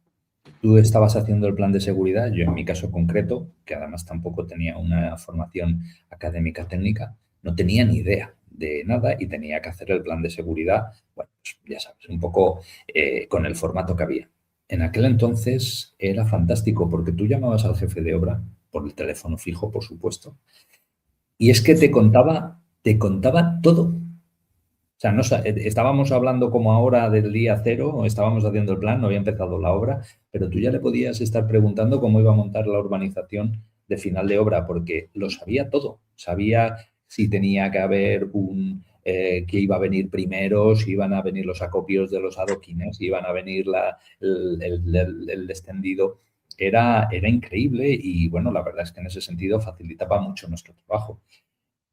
Tú estabas haciendo el plan de seguridad, yo en mi caso concreto, que además tampoco tenía una formación académica técnica, no tenía ni idea de nada y tenía que hacer el plan de seguridad, bueno, pues ya sabes, un poco con el formato que había. En aquel entonces era fantástico porque tú llamabas al jefe de obra por el teléfono fijo, por supuesto, y es que te contaba todo. O sea, no, estábamos hablando como ahora del día cero, estábamos haciendo el plan, no había empezado la obra, pero tú ya le podías estar preguntando cómo iba a montar la urbanización de final de obra, porque lo sabía todo. Sabía si tenía que haber que iba a venir primero, si iban a venir los acopios de los adoquines, si iban a venir el extendido. Era increíble y, bueno, la verdad es que en ese sentido facilitaba mucho nuestro trabajo.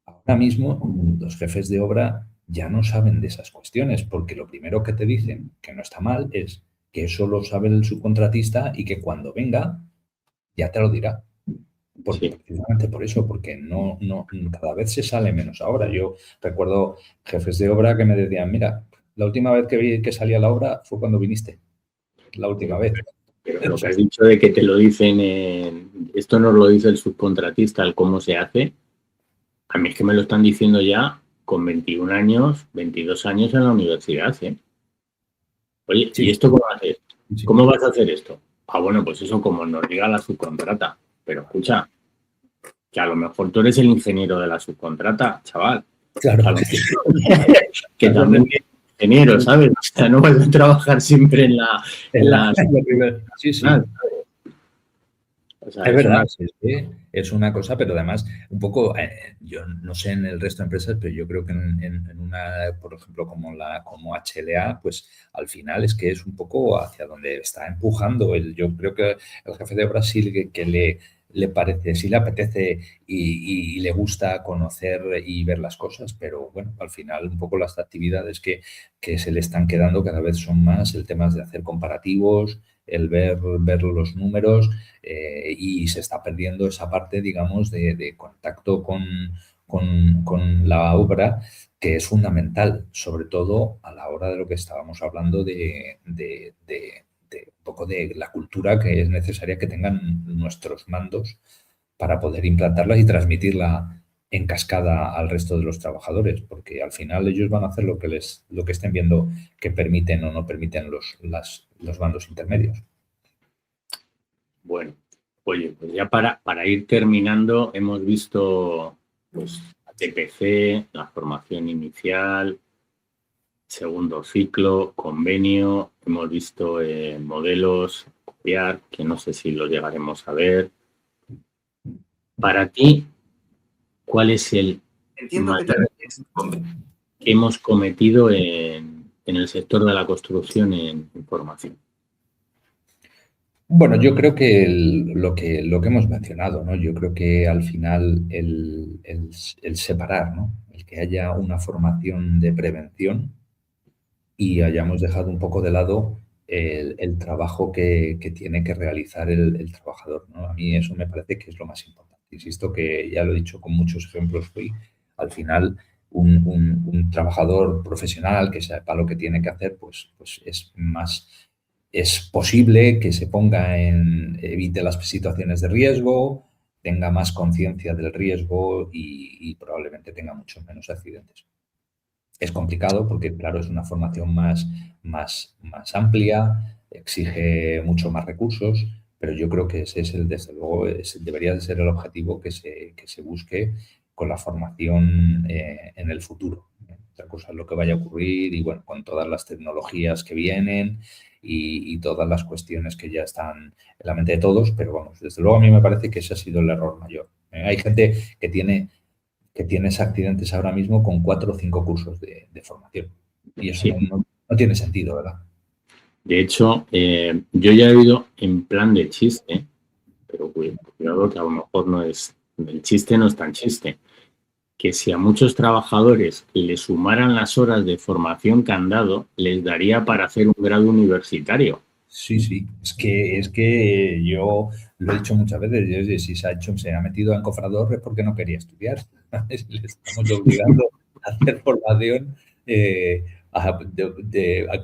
Ahora mismo los jefes de obra ya no saben de esas cuestiones, porque lo primero que te dicen, que no está mal, es que eso lo sabe el subcontratista y que cuando venga ya te lo dirá. Porque Sí. precisamente por eso, porque cada vez se sale menos ahora. Yo recuerdo jefes de obra que me decían, mira, la última vez que vi que salía la obra fue cuando viniste, la última vez. Pero lo que has dicho de que te lo dicen, esto nos lo dice el subcontratista, el cómo se hace, a mí es que me lo están diciendo ya con 21 años, 22 años en la universidad, ¿eh? Oye, ¿y Sí, esto cómo haces? sí. ¿Cómo vas a hacer esto? Ah, bueno, pues eso como nos diga la subcontrata. Pero escucha, que a lo mejor tú eres el ingeniero de la subcontrata, chaval. Claro. A lo mejor que también eres ingeniero, ¿sabes? O sea, no vas a trabajar siempre en la Sí, subcontrata. sí. O sea, Es es verdad, una... sí, sí, es una cosa, pero además un poco, yo no sé en el resto de empresas, pero yo creo que en una, por ejemplo, como HLA, pues al final es que es un poco hacia donde está empujando. Yo creo que el jefe de Brasil que le parece, sí le apetece y le gusta conocer y ver las cosas, pero bueno, al final un poco las actividades que se le están quedando cada vez son más el tema de hacer comparativos, el ver los números y se está perdiendo esa parte, digamos, de contacto con la obra, que es fundamental, sobre todo a la hora de lo que estábamos hablando de un poco de la cultura que es necesaria que tengan nuestros mandos para poder implantarla y transmitirla en cascada al resto de los trabajadores, porque al final ellos van a hacer lo que estén viendo que permiten o no permiten los bandos intermedios. Bueno, oye, pues ya para ir terminando, hemos visto pues ATPC, la formación inicial, segundo ciclo, convenio, hemos visto modelos, copiar, que no sé si los llegaremos a ver. Para ti, ¿cuál es el Entiendo que te mayor refieres. que hemos cometido en el sector de la construcción en formación? Bueno, yo creo que lo que hemos mencionado, ¿no? Yo creo que al final el separar, ¿no? El que haya una formación de prevención y hayamos dejado un poco de lado el trabajo que tiene que realizar el trabajador, ¿no? A mí eso me parece que es lo más importante. Insisto que ya lo he dicho con muchos ejemplos hoy, al final un trabajador profesional que sepa lo que tiene que hacer, pues es posible que se ponga evite las situaciones de riesgo, tenga más conciencia del riesgo y probablemente tenga muchos menos accidentes. Es complicado porque, claro, es una formación más amplia, exige mucho más recursos, pero yo creo que ese es desde luego, debería de ser el objetivo que se busque con la formación en el futuro. Otra cosa es lo que vaya a ocurrir y, bueno, con todas las tecnologías que vienen y todas las cuestiones que ya están en la mente de todos, pero vamos, desde luego a mí me parece que ese ha sido el error mayor. Hay gente que tienes accidentes ahora mismo con 4 o 5 cursos de formación. Y eso Sí. no tiene sentido, ¿verdad? De hecho, yo ya he oído en plan de chiste, pero cuidado que a lo mejor no es, el chiste no es tan chiste, que si a muchos trabajadores le sumaran las horas de formación que han dado, les daría para hacer un grado universitario. Sí, sí, es que yo lo he dicho muchas veces, si se ha metido a encofrador es porque no quería estudiar. ¿Sabes? Le estamos obligando a hacer formación a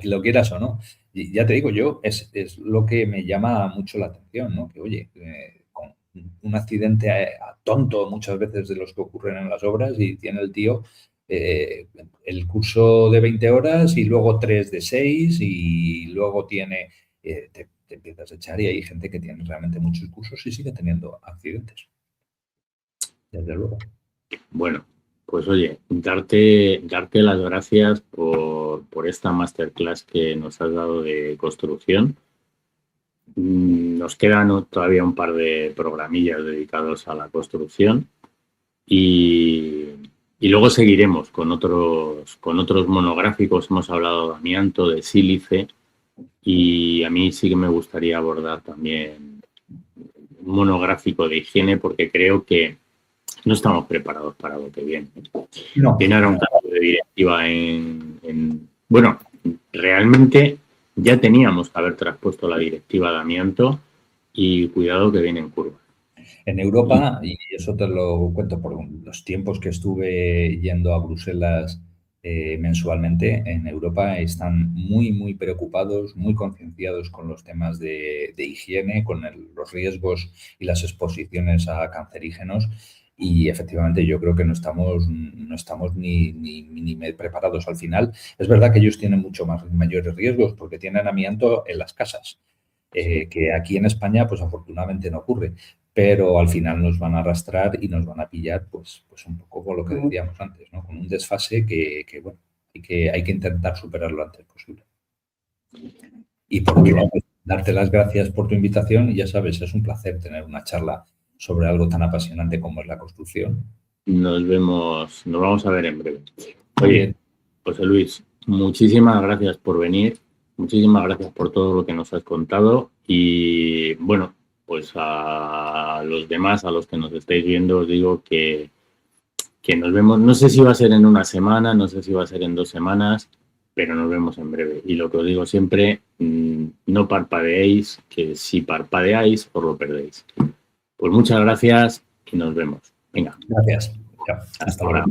que lo quieras o no. Y ya te digo, es lo que me llama mucho la atención, ¿no? Que oye, con un accidente tonto muchas veces de los que ocurren en las obras y tiene el tío el curso de 20 horas y luego 3 de 6 y luego tiene te empiezas a echar y hay gente que tiene realmente muchos cursos y sigue teniendo accidentes. Desde luego. Bueno, pues oye, darte las gracias por esta masterclass que nos has dado de construcción. Nos quedan todavía un par de programillas dedicados a la construcción y luego seguiremos con otros monográficos. Hemos hablado de amianto, de sílice y a mí sí que me gustaría abordar también un monográfico de higiene porque creo que no estamos preparados para lo que viene. No. Viene ahora un cambio de directiva bueno, realmente ya teníamos que haber traspuesto la directiva de amianto y cuidado que viene en curva. En Europa, y eso te lo cuento por los tiempos que estuve yendo a Bruselas mensualmente, en Europa están muy, muy preocupados, muy concienciados con los temas de higiene, con los riesgos y las exposiciones a cancerígenos. Y efectivamente yo creo que no estamos ni preparados al final. Es verdad que ellos tienen mayores riesgos porque tienen amianto en las casas, que aquí en España pues afortunadamente no ocurre, pero al final nos van a arrastrar y nos van a pillar pues un poco con lo que decíamos antes, ¿no? Con un desfase que bueno, hay que intentar superarlo lo antes posible. Y por otro, darte las gracias por tu invitación y ya sabes, es un placer tener una charla sobre algo tan apasionante como es la construcción. Nos vamos a ver en breve. Oye, José Luis, muchísimas gracias por venir, muchísimas gracias por todo lo que nos has contado y bueno, pues a los demás, a los que nos estáis viendo, os digo que nos vemos, no sé si va a ser en una semana, no sé si va a ser en 2 semanas, pero nos vemos en breve. Y lo que os digo siempre, no parpadeéis, que si parpadeáis os lo perdéis. Pues muchas gracias y nos vemos. Venga. Gracias. Hasta ahora.